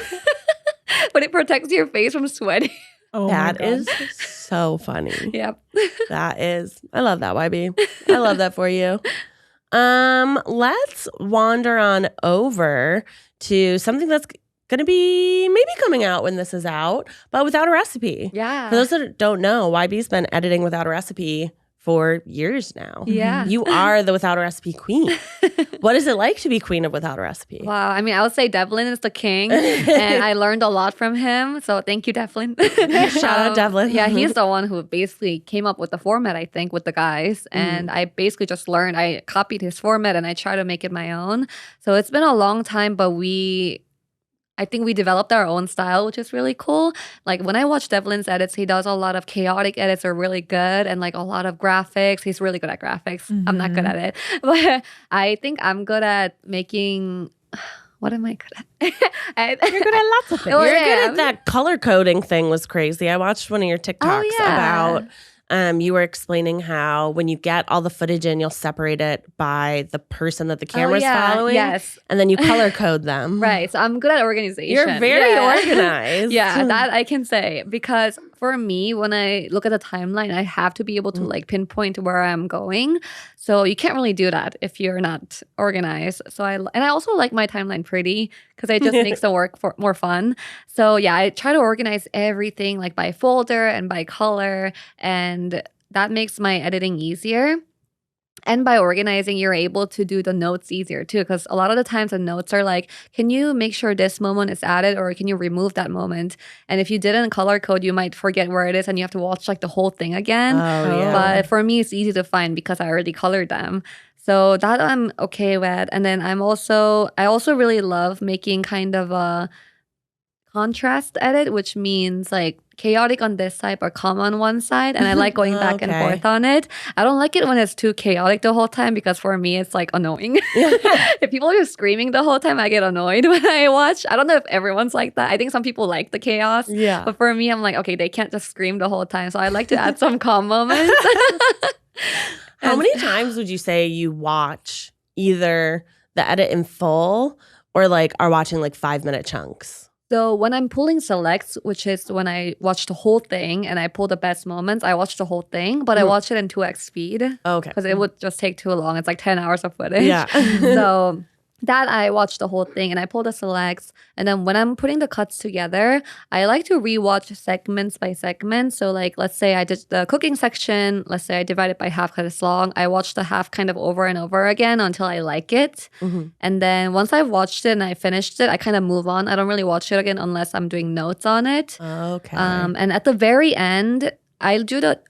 but it protects your face from sweating. Oh, That my God. is so funny. Yep. That is. I love that, YB. I love that for you. Let's wander on over to something that's going to be maybe coming out when this is out, but without a recipe. Yeah. For those that don't know, YB's been editing without a recipe for years now. Yeah. You are the without a recipe queen. What is it like to be queen of without a recipe? Wow. I mean, I would say Devlin is the king, and I learned a lot from him. So thank you, Devlin. Shout out Devlin. Yeah, he's the one who basically came up with the format, I think, with the guys. And I basically just learned, I copied his format and I tried to make it my own. So it's been a long time, but I think we developed our own style, which is really cool. Like when I watch Devlin's edits, he does a lot of chaotic edits are really good and like a lot of graphics. He's really good at graphics. I'm not good at it. But I think I'm good at making what am I good at? You're good at lots of things. Well, You're yeah. good at that color coding thing was crazy. I watched one of your TikToks about you were explaining how when you get all the footage in, you'll separate it by the person that the camera's following. Yes. And then you color code them. Right. So I'm good at organization. You're very organized. Yeah, that I can say. Because for me, when I look at the timeline, I have to be able to like pinpoint where I'm going. So you can't really do that if you're not organized. So I also like my timeline pretty because it just makes the work more fun. So yeah, I try to organize everything like by folder and by color, and that makes my editing easier. And by organizing, you're able to do the notes easier too, because a lot of the times the notes are like, can you make sure this moment is added or can you remove that moment? And if you didn't color code, you might forget where it is and you have to watch like the whole thing again. Oh, yeah. But for me, it's easy to find because I already colored them. So that I'm okay with. And then I also really love making kind of a contrast edit, which means like chaotic on this side but calm on one side, and I like going back and forth on it. I don't like it when it's too chaotic the whole time because for me it's like annoying. If people are just screaming the whole time, I get annoyed when I watch. I don't know if everyone's like that. I think some people like the chaos, but for me I'm like, okay, they can't just scream the whole time, so I like to add some calm moments. How many times would you say you watch either the edit in full or like are watching like 5-minute chunks? So when I'm pulling selects, which is when I watch the whole thing and I pull the best moments, I watch the whole thing, but I watch it in 2x speed. Okay. Because it would just take too long. It's like 10 hours of footage. Yeah. So that I watch the whole thing and I pull the selects. And then when I'm putting the cuts together, I like to rewatch segments by segment. So like, let's say I did the cooking section. Let's say I divide it by half because it's long. I watch the half kind of over and over again until I like it. And then once I've watched it and I finished it, I kind of move on. I don't really watch it again unless I'm doing notes on it. Okay. And at the very end,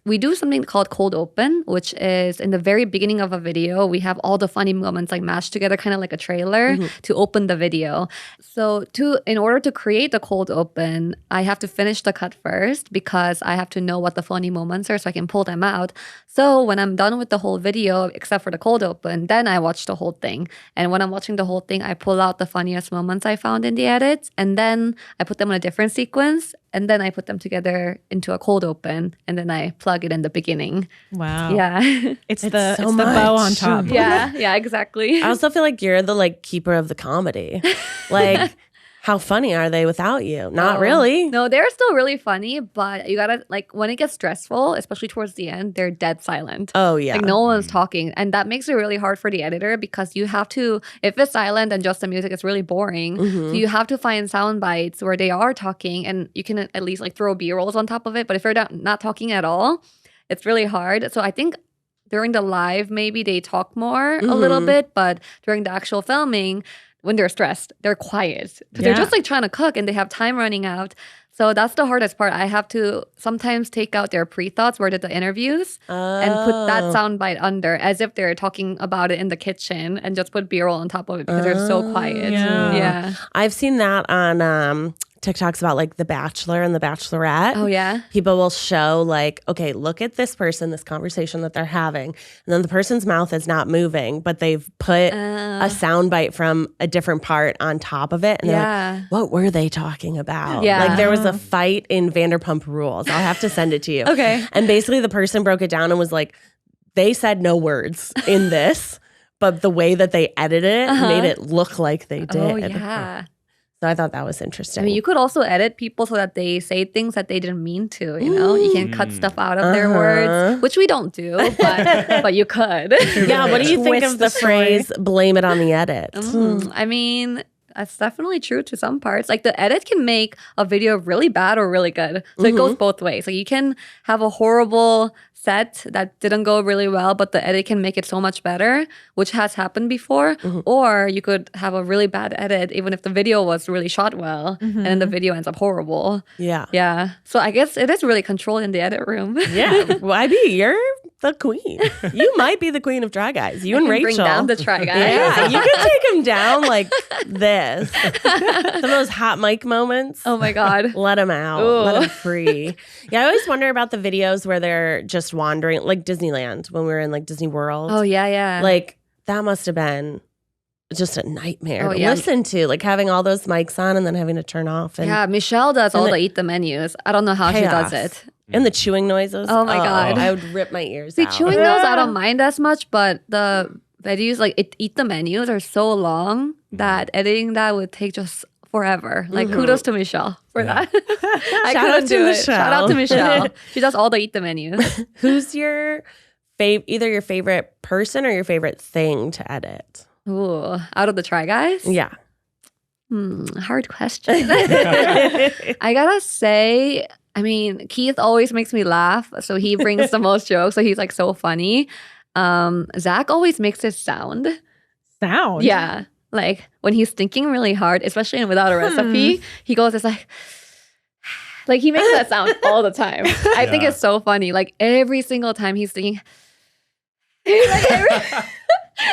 we do something called cold open, which is in the very beginning of a video, we have all the funny moments like mashed together, kind of like a trailer to open the video. So in order to create the cold open, I have to finish the cut first because I have to know what the funny moments are so I can pull them out. So when I'm done with the whole video, except for the cold open, then I watch the whole thing. And when I'm watching the whole thing, I pull out the funniest moments I found in the edits, and then I put them in a different sequence. And then I put them together into a cold open, and then I plug it in the beginning. Wow. Yeah. It's so the bow on top. Yeah, exactly. I also feel like you're the like keeper of the comedy. Like, how funny are they without you? Not really. No, they're still really funny, but you gotta, like, when it gets stressful, especially towards the end, they're dead silent. Oh, yeah. Like, no one's talking. And that makes it really hard for the editor because you have to, if it's silent and just the music, it's really boring. So you have to find sound bites where they are talking, and you can at least like throw B-rolls on top of it. But if they're not talking at all, it's really hard. So I think during the live, maybe they talk more a little bit, but during the actual filming, when they're stressed, they're quiet. Because they're just like trying to cook and they have time running out. So that's the hardest part. I have to sometimes take out their pre-thoughts where did the interviews and put that soundbite under as if they're talking about it in the kitchen and just put B-roll on top of it because they're so quiet. Yeah. I've seen that on TikToks about like The Bachelor and The Bachelorette. Oh, yeah? People will show like, okay, look at this person, this conversation that they're having. And then the person's mouth is not moving, but they've put a soundbite from a different part on top of it. And they're like, what were they talking about? Yeah. Like there was a fight in Vanderpump Rules. I'll have to send it to you. Okay. And basically the person broke it down and was like, they said no words in this, but the way that they edited it made it look like they did. Oh, yeah. So I thought that was interesting. I mean, you could also edit people so that they say things that they didn't mean to, you know? You can cut stuff out of their words, which we don't do, but you could. Yeah, what do you think Twist of the phrase, blame it on the edit? I mean, that's definitely true to some parts. Like the edit can make a video really bad or really good. So it goes both ways. Like you can have a horrible set that didn't go really well, but the edit can make it so much better, which has happened before. Or you could have a really bad edit, even if the video was really shot well, and then the video ends up horrible. Yeah. Yeah. So I guess it is really controlled in the edit room. Yeah. Well, you're the queen. You might be the queen of Try Guys. You and Rachel. Bring down the Try Guys. Yeah, you can take him down like this. Some of those hot mic moments. Oh my God. Let him out. Ooh. Let him free. Yeah, I always wonder about the videos where they're just wandering, like Disneyland when we were in like Disney World. Oh, yeah. Like that must have been just a nightmare to yeah. listen to, like having all those mics on and then having to turn off. And, Yeah, Michelle does all the the eat the menus. I don't know how chaos. she does it. and the chewing noises. Oh my God. I would rip my ears See, out. chewing those I don't mind as much, but the videos, like eat the menus are so long that editing that would take just forever. Like kudos to Michelle for that. I Shout out couldn't to do it. Michelle. Shout out to Michelle. She does all the eat the menus. Who's your either your favorite person or your favorite thing to edit? Ooh, out of the Try Guys? Yeah. Hard question. I gotta say, I mean, Keith always makes me laugh, so he brings the most jokes. So he's like so funny. Zach always makes his sound. Sound? Yeah, like when he's thinking really hard, especially in Without a Recipe, he goes, it's like he makes that sound all the time. I think it's so funny. Like every single time he's thinking,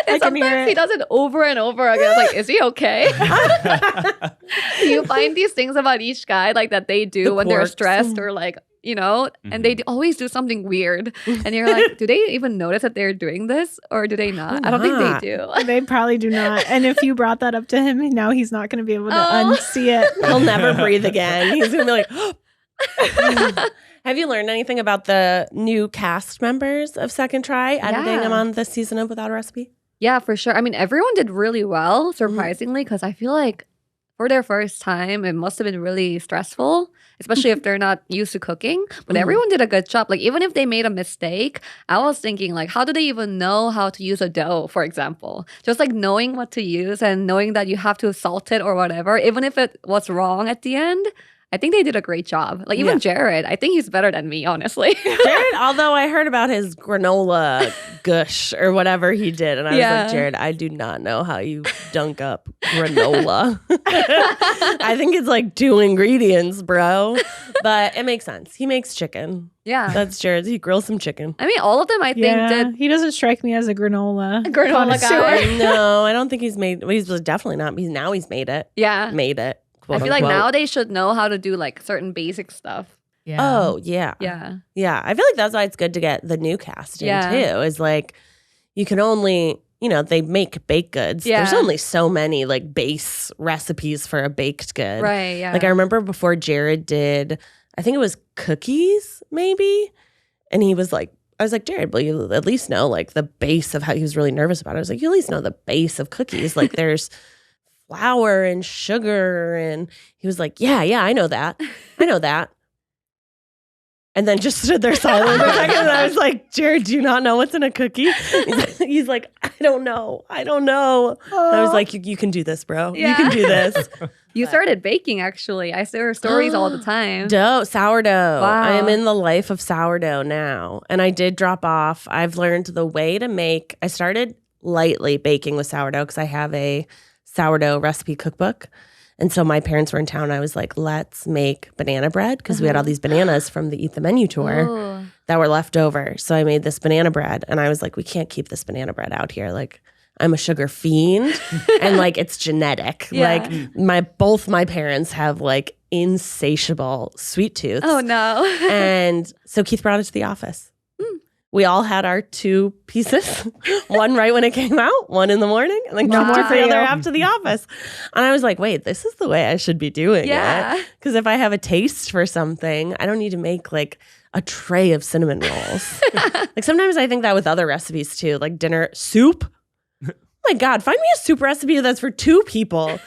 and sometimes he does it over and over again. Like, is he okay? You find these things about each guy like that they do when they're stressed or like, you know, and they always do something weird. And you're like, do they even notice that they're doing this or do they not? I don't think they do. They probably do not. And if you brought that up to him, now he's not going to be able to unsee it. He'll never breathe again. He's going to be like, Have you learned anything about the new cast members of Second Try, editing them on this season of Without a Recipe? Yeah, for sure. I mean, everyone did really well, surprisingly, because I feel like for their first time, it must have been really stressful, especially if they're not used to cooking. But everyone did a good job. Like, even if they made a mistake, I was thinking, like, how do they even know how to use a dough, for example? Just like knowing what to use and knowing that you have to salt it or whatever, even if it was wrong at the end. I think they did a great job. Like even Jared, I think he's better than me, honestly. Jared, although I heard about his granola gush or whatever he did. And I was like, Jared, I do not know how you dunk up granola. I think it's like 2 ingredients, bro. But it makes sense. He makes chicken. Yeah. That's Jared's. He grills some chicken. I mean, all of them I think did. He doesn't strike me as a granola guy. No, I don't think he's made. Well, he's definitely not. He's made it. Yeah. Made it. I feel like now they should know how to do like certain basic stuff. Yeah. Oh, yeah. Yeah. Yeah. I feel like that's why it's good to get the new cast in too, is like you can only, they make baked goods. Yeah. There's only so many like base recipes for a baked good. Right. Yeah. Like I remember before Jared did, I think it was cookies maybe. And he was like, I was like, Jared, will you at least know like the base of how he was really nervous about it? I was like, you at least know the base of cookies. Like there's flour and sugar. And he was like, yeah, I know that. And then just stood there silent for a second. And I was like, Jared, do you not know what's in a cookie? He's like, I don't know. And I was like, you can do this, bro. Yeah. You can do this. You started baking, actually. I see her stories all the time. Sourdough. Wow. I am in the life of sourdough now. And I did drop off. I've learned the way to make, I started lightly baking with sourdough because I have a sourdough recipe cookbook. And so my parents were in town. I was like, let's make banana bread because we had all these bananas from the Eat the Menu tour that were left over. So I made this banana bread and I was like, we can't keep this banana bread out here. Like I'm a sugar fiend and like it's genetic. Yeah. Like both my parents have like insatiable sweet tooths. Oh no. And so Keith brought it to the office. We all had our 2 pieces, one right when it came out, one in the morning, and then Keith took the other after the office. And I was like, wait, this is the way I should be doing it. Because if I have a taste for something, I don't need to make like a tray of cinnamon rolls. Like sometimes I think that with other recipes too, like dinner soup. Oh my God, find me a soup recipe that's for 2 people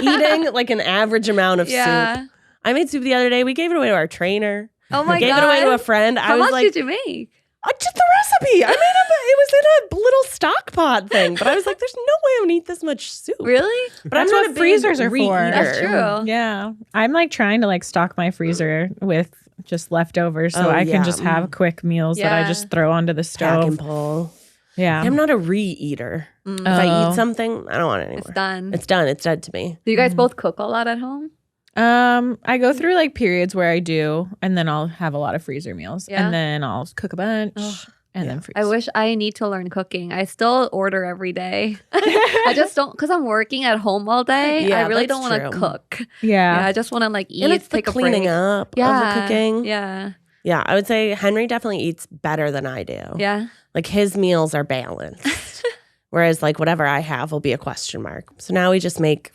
eating like an average amount of soup. I made soup the other day. We gave it away to our trainer. Oh my God. Gave it away to a friend. How much did you make? Just the recipe. I made it was in a little stock pot thing. But I was like, there's no way I'm going to eat this much soup. Really? But That's I'm what not a freezers big are for. reeater. That's true. Yeah. I'm like trying to like stock my freezer with just leftovers so I can just have quick meals that I just throw onto the Pack and stove. pull. Yeah. I'm not a re-eater. If I eat something, I don't want it anymore. It's done. It's done. It's dead to me. Do you guys both cook a lot at home? I go through like periods where I do, and then I'll have a lot of freezer meals, Yeah. and then I'll cook a bunch. and then freeze. I wish I need to learn cooking. I still order every day. I just don't, because I'm working at home all day. Yeah, I really that's don't want to true. cook. Yeah. I just want to like eat, And it's the take a cleaning break. up of the cooking. Yeah. Yeah, I would say Henry definitely eats better than I do. Yeah. Like his meals are balanced. Whereas like whatever I have will be a question mark. So now we just make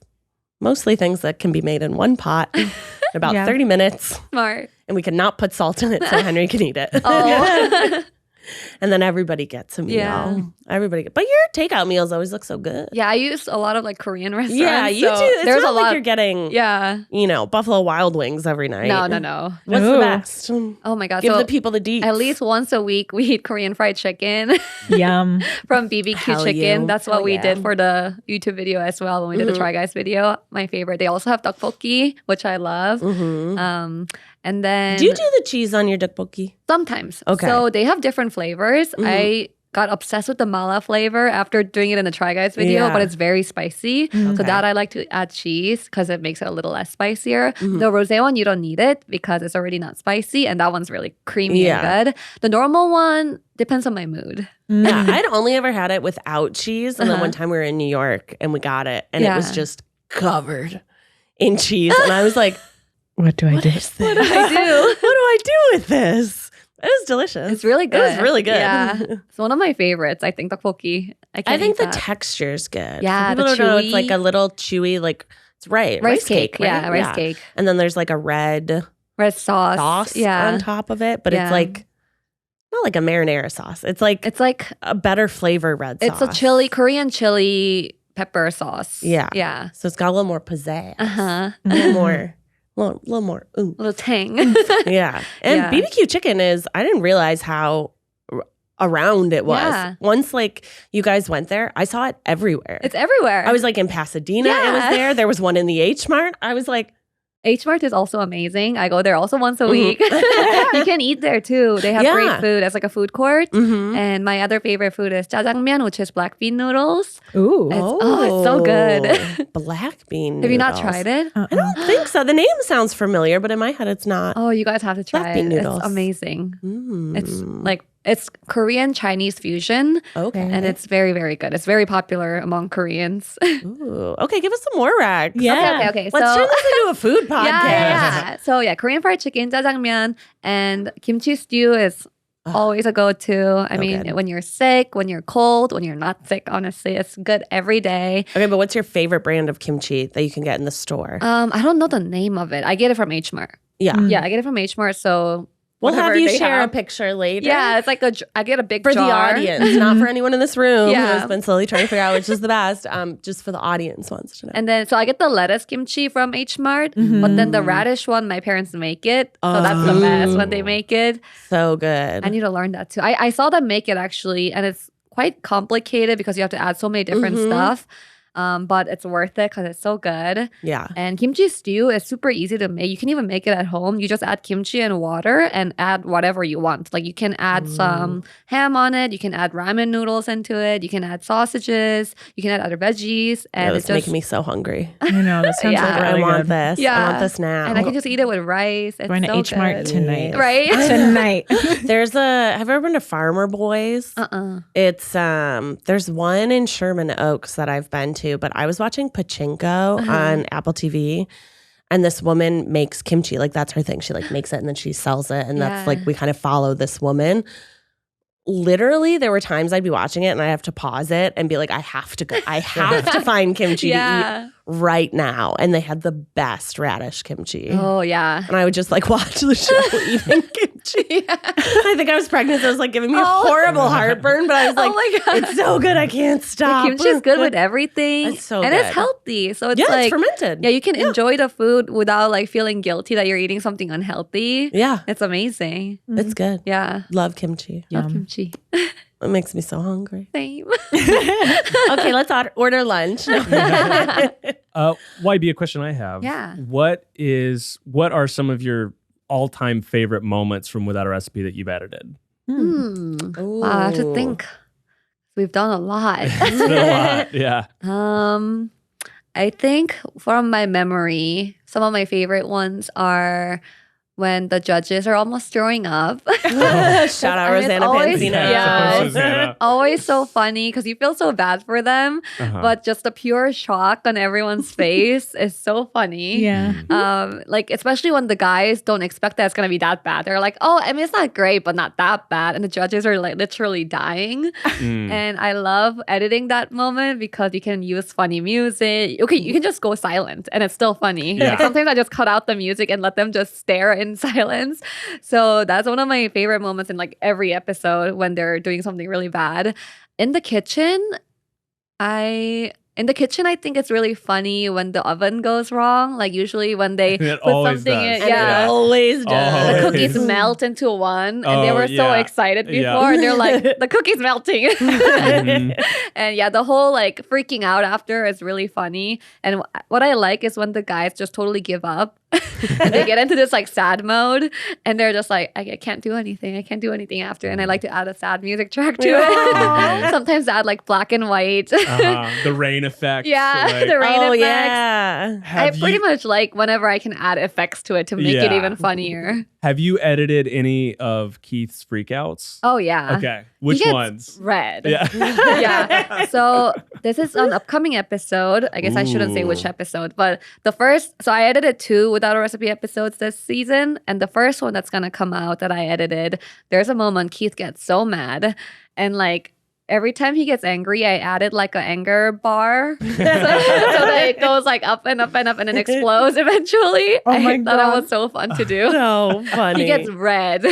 mostly things that can be made in one pot in about 30 minutes. Smart. And we can not put salt in it so Henry can eat it. Oh. And then everybody gets a meal. Yeah. But your takeout meals always look so good. Yeah, I use a lot of like Korean restaurants. Yeah, you so do. It's there's not a like lot. you're getting, Yeah. Buffalo Wild Wings every night. No. What's the best? Oh my God. Give so the people the deets. at least once a week, we eat Korean fried chicken Yum. from BBQ Hell Chicken. yeah. That's what Hell we yeah. did for the YouTube video as well when we did the Try Guys video. My favorite. They also have tteokbokki, which I love. And then Do you do the cheese on your tteokbokki? sometimes. Okay. So they have different flavors. I got obsessed with the mala flavor after doing it in the Try Guys video, Yeah. but it's very spicy. So Okay. that I like to add cheese because it makes it a little less spicier. The rosé one, you don't need it because it's already not spicy, and that one's really creamy and good. The normal one depends on my mood. Yeah, I'd only ever had it without cheese. And then Uh-huh. one time we were in New York and we got it and it was Yeah. just covered in cheese. And I was like, What do I what do? is this? What do I do? What do I do with this? It was delicious. It's really good. It was really good. Yeah. It's one of my favorites, I think, tteokbokki. I think the that. texture's good. Yeah, People the don't know, it's like chewy- a little chewy, like it's rice cake. right? Yeah, rice cake. And then there's like a red Red sauce. sauce Yeah. on top of it, but Yeah. it's like not like a marinara sauce. It's like It's like, a better flavor red sauce. it's a Korean chili pepper sauce. Yeah. Yeah. So it's got a little more pizzazz. Uh-huh. A little more, little more oomph. Little tang. Yeah. And Yeah. BBQ chicken I didn't realize how around it was. Yeah. Once like you guys went there, I saw it everywhere. It's everywhere. I was like in Pasadena, it was Yeah. there. There was one in the H Mart. I was like, H Mart is also amazing. I go there also once a week. You can eat there too. They have Yeah. great food. It's like a food court. mhm. And my other favorite food is jjajangmyeon, which is black bean noodles. Ooh. It's so good. Black bean Have you not noodles. tried it? I don't think so. The name sounds familiar, but in my head it's not. Oh, you guys have to try Black bean it. noodles. It's amazing. Mm. It's like it's Korean Chinese fusion, okay. and it's very, very good. It's very popular among Koreans. Ooh. Okay, give us some more Rex. Yeah. Okay. Let's So turn this into a food podcast. yeah. So yeah, Korean fried chicken, jjajangmyeon, and kimchi stew is always a go-to. I mean, good. when you're sick, when you're cold, when you're not sick, honestly, it's good every day. Okay, but what's your favorite brand of kimchi that you can get in the store? I don't know the name of it. I get it from H Mart. Yeah. Yeah, I get it from H Mart. So We'll have whatever you they share have. a picture later. Yeah, it's like I get a big For jar. the audience, not for anyone in this room who Yeah. has been slowly trying to figure out which is the best. Just for the audience wants to know. And then, so I get the lettuce kimchi from H Mart, but then the radish one, my parents make it. So that's the best when they make it. So good. I need to learn that too. I saw them make it actually, and it's quite complicated because you have to add so many different stuff. But it's worth it because it's so good. Yeah. And kimchi stew is super easy to make. You can even make it at home. You just add kimchi and water and add whatever you want. Like you can add some ham on it. You can add ramen noodles into it. You can add sausages. You can add other veggies. And It's it's just making me so hungry. I know. That sounds Yeah. like really I want good. this. I Yeah. want this now. and I can just eat it with rice. It's Going to so H Mart good. tonight. Right? Tonight. There's have you ever been to Farmer Boys? It's there's one in Sherman Oaks that I've been to, but I was watching Pachinko on Apple TV. And this woman makes kimchi. Like that's her thing. She like makes it and then she sells it. And that's Yeah. like we kind of follow this woman. Literally, there were times I'd be watching it and I have to pause it and be like, I have to go. I have to find kimchi to eat right now. And they had the best radish kimchi. Oh, yeah. And I would just like watch the show eating kimchi. I think I was pregnant, so it was like giving me horrible heartburn, but I was like, Oh my God. it's so good, I can't stop. Kimchi is good with everything. It's so and good. it's healthy. So it's Yeah, like, it's fermented. yeah, you can enjoy the food without like feeling guilty that you're eating something unhealthy. Yeah, It's amazing. it's good. Yeah. Love kimchi. Love kimchi. It makes me so hungry. Same. Okay, let's order lunch. YB, a question I have. Yeah. What are some of your all-time favorite moments from Without a Recipe that you've edited? Wow, I have to think. We've done a lot. It's been a lot. Yeah. I think from my memory, some of my favorite ones are when the judges are almost throwing up. Shout out And it's Rosanna always- Pansino. Yeah. Rosanna. Always so funny because you feel so bad for them, but just the pure shock on everyone's face is so funny. Yeah. Like especially when the guys don't expect that it's gonna be that bad. They're like, "Oh, I mean, it's not great, but not that bad," and the judges are like literally dying. And I love editing that moment because you can use funny music. Okay, you can just go silent and it's still funny. Yeah. Like sometimes I just cut out the music and let them just stare in silence. So that's one of my favorite moments in like every episode when they're doing something really bad. In the kitchen, I think it's really funny when the oven goes wrong. Like usually when they It put always something does. in, And yeah. it always does. The Always. cookies melt into one, and they Oh, were so yeah. excited before, Yeah. and they're like, "The cookie's melting." Mhm. And yeah, the whole like freaking out after is really funny. And what I like is when the guys just totally give up and they get into this like sad mode, and they're just like, I can't do anything. I can't do anything after. And I like to add a sad music track to Aw. it. Sometimes add like black and white. The rain effect. Yeah, like- the rain Oh effects. yeah. I Have pretty you- much like whenever I can add effects to it to make it Yeah. even funnier. Have you edited any of Keith's freakouts? Oh yeah. Okay. Which gets ones? Red. Yeah. Yeah. So this is an upcoming episode. I guess I shouldn't say which Ooh. episode, but the first, so I edited 2 Without a Recipe episodes this season. And the first one that's going to come out that I edited, there's a moment Keith gets so mad. And like, every time he gets angry, I added like an anger bar so that it goes like up and up and up and then explodes eventually. Oh I my thought that God. was so fun to do. So funny. He gets red.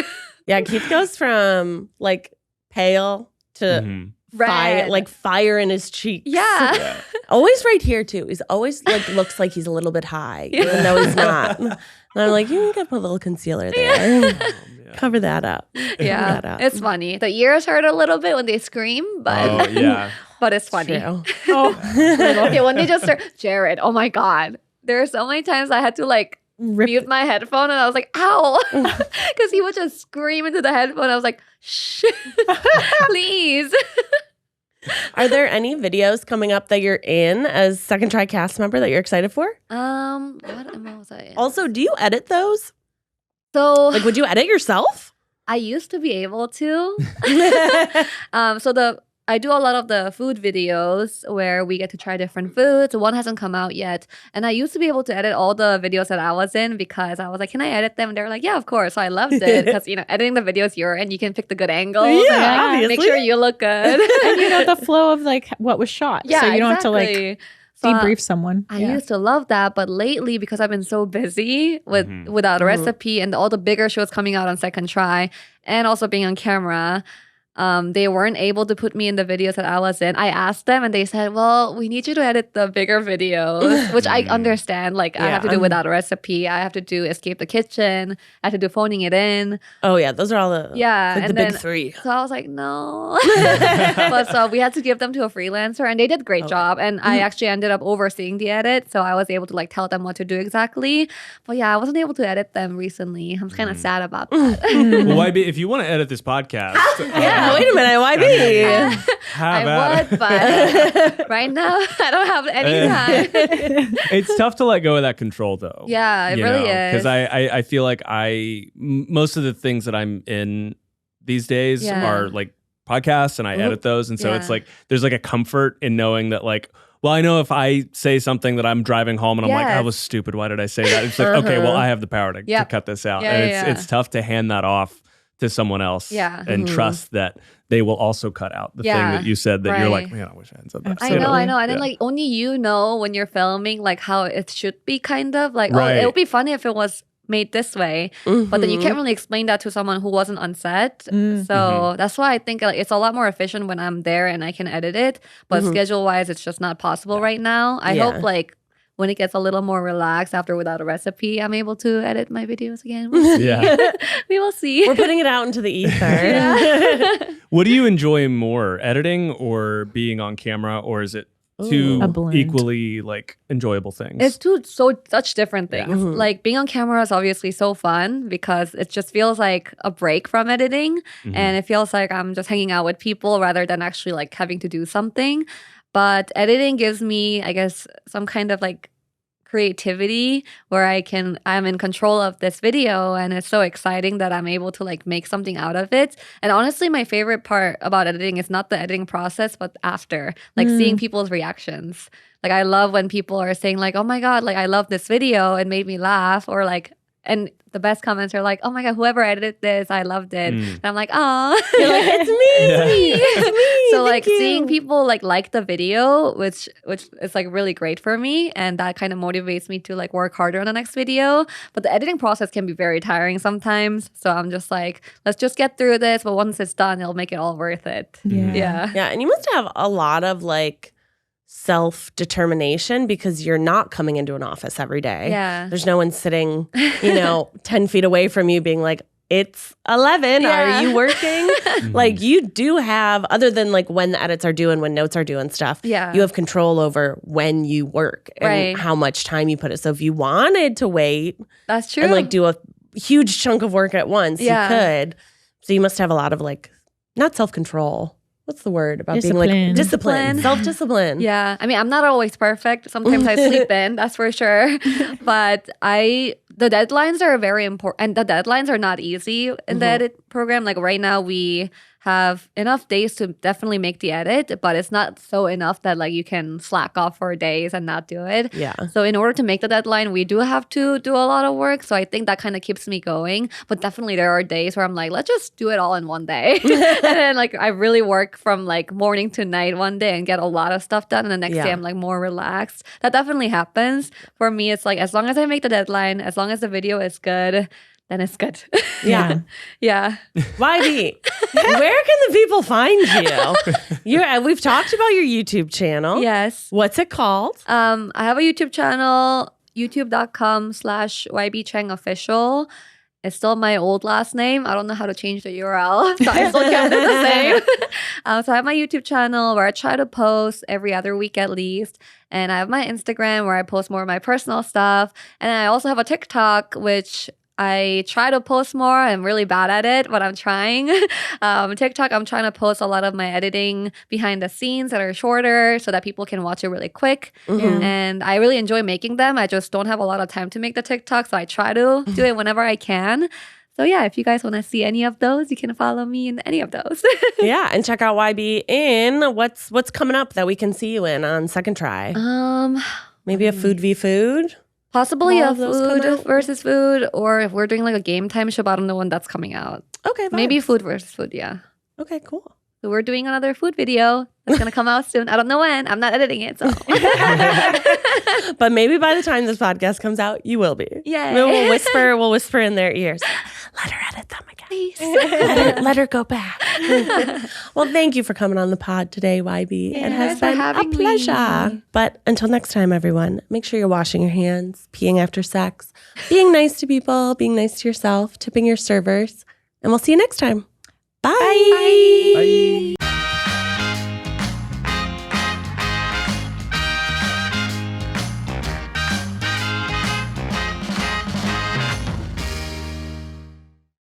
Yeah, Keith goes from like pale to Mhm. fire, Red. like fire in his cheeks. Yeah. Yeah. Always right here too. He's always like looks like he's a little bit high, even though he's not. And I'm like, you can put a little concealer there. Yeah. Cover that up. Yeah. that up. It's funny. The ears hurt a little bit when they scream, but Oh yeah. but it's funny. True. Okay, when they just start, Jared, oh my God. There are so many times I had to like Rip mute my headphone and I was like, ow. Because he would just scream into the headphone. I was like, shh, please. Are there any videos coming up that you're in as Second Try cast member that you're excited for? What was I in? Also, do you edit those? So Like, would you edit yourself? I used to be able to. I do a lot of the food videos where we get to try different foods. One hasn't come out yet. And I used to be able to edit all the videos that I was in because I was like, can I edit them? And they were like, yeah, of course. So I loved it because, editing the videos you're in, you can pick the good angles. Yeah, and, like, obviously. make sure you look good. and you know the flow of like what was shot. Yeah, so you don't exactly. have to like So, debrief someone. I Yeah. used to love that, but lately because I've been so busy with Mhm. Without a Mhm. Recipe and all the bigger shows coming out on Second Try, and also being on camera, they weren't able to put me in the videos that I was in. I asked them, and they said, "Well, we need you to edit the bigger videos," which I understand. Like I have to do Yeah. Without a Recipe, I have to do Escape the Kitchen, I have to do Phoning It In. Oh yeah, those are all the Yeah, like the and big then- three. So I was like, no. But so we had to give them to a freelancer and they did a great Okay. job. And I actually ended up overseeing the edit. So I was able to like tell them what to do exactly. But yeah, I wasn't able to edit them recently. I'm kind of sad about that. Well, YB, if you want to edit this podcast, Yeah, wait a minute, YB. have I at would, it. but right now I don't have any time. It's tough to let go of that control, though. Yeah, it really is. Because I feel like most of the things that I'm in these days Yeah. are like podcasts, and I edit those, and so it's Yeah. like there's like a comfort in knowing that like. Well, I know if I say something that I'm driving home and I'm like, Yes. that was stupid. Why did I say that? It's like, okay, well, I have the power to Yep. cut this out. Yeah, and yeah, it's tough to hand that off to someone else Yeah. and Mhm. trust that they will also cut out the thing Yeah, that you said that you're like, right. man, I wish I hadn't said that. I Absolutely. know. And then Yeah. like only you know when you're filming like how it should be kind of like, Right. oh, it would be funny if it was made this way. But then you can't really explain that to someone who wasn't on set. Mm. So that's why I think like, it's a lot more efficient when I'm there and I can edit it. But Mhm. schedule wise, it's just not possible right now. I Yeah. hope like when it gets a little more relaxed after Without a Recipe, I'm able to edit my videos again. We'll see. Yeah. We will see. We're putting it out into the ether. Yeah. What do you enjoy more, editing or being on camera, or is it two Ooh. A blend. equally like enjoyable things? It's such different things. Yeah. Mhm. Like being on camera is obviously so fun because it just feels like a break from editing. Mhm. And it feels like I'm just hanging out with people rather than actually like having to do something. But editing gives me, I guess, some kind of like creativity where I'm in control of this video, and it's so exciting that I'm able to like make something out of it. And honestly, my favorite part about editing is not the editing process, but after, like seeing people's reactions. Like I love when people are saying like, oh my God, like I love this video, it made me laugh, or like, and the best comments are like, oh my God, whoever edited this, I loved it. And I'm like, oh, You're like, it's me. It's me. So like Thank you. seeing people like the video, which is like really great for me, and that kind of motivates me to like work harder on the next video. But the editing process can be very tiring sometimes. So I'm just like, let's just get through this. But once it's done, it'll make it all worth it. Yeah. Yeah, and you must have a lot of like self-determination because you're not coming into an office every day. Yeah. There's no one sitting, 10 feet away from you being like, it's 11. Yeah. Are you working? Like you do have, other than like when the edits are due and when notes are due and stuff, Yeah. you have control over when you work and Right. how much time you put it. So if you wanted to wait That's true. and like do a huge chunk of work at once, Yeah. you could. So you must have a lot of like, not self-control. What's the word about being like Discipline. discipline, self-discipline? Yeah. I mean, I'm not always perfect. Sometimes I sleep in, that's for sure. But the deadlines are very important. And the deadlines are not easy in the edit program. Like right now, we have enough days to definitely make the edit, but it's not so enough that like you can slack off for days and not do it. Yeah. So in order to make the deadline, we do have to do a lot of work. So I think that kind of keeps me going. But definitely there are days where I'm like, let's just do it all in one day. And then like I really work from like morning to night one day and get a lot of stuff done. And the next day I'm like more relaxed. That definitely happens. For me, it's like as long as I make the deadline, as long as the video is good, then it's good. Yeah. Yeah. YB, where can the people find you? We've talked about your YouTube channel. Yes. What's it called? I have a YouTube channel, youtube.com/YBChengOfficial. It's still my old last name. I don't know how to change the URL, so I still kept it the same. So I have my YouTube channel where I try to post every other week at least. And I have my Instagram where I post more of my personal stuff. And I also have a TikTok, which I try to post more. I'm really bad at it, but I'm trying. TikTok, I'm trying to post a lot of my editing behind the scenes that are shorter so that people can watch it really quick. And I really enjoy making them. I just don't have a lot of time to make the TikTok, so I try to do it whenever I can. So yeah, if you guys want to see any of those, you can follow me in any of those. Yeah, and check out YB in what's coming up that we can see you in on Second Try. Maybe a food v food. Possibly All a of those come food out? versus food, or if we're doing like a game time show, but I don't know when that's coming out. Okay, Maybe vibes. food versus food, yeah. Okay, cool. So we're doing another food video that's gonna come out soon. I don't know when. I'm not editing it, so But maybe by the time this podcast comes out, you will be. Yay. We'll whisper in their ears. Let her edit them again. Please. Let her go back. Well, thank you for coming on the pod today, YB. It has thanks for been a having pleasure. me. But until next time, everyone, make sure you're washing your hands, peeing after sex, being nice to people, being nice to yourself, tipping your servers, and we'll see you next time. Bye. Bye.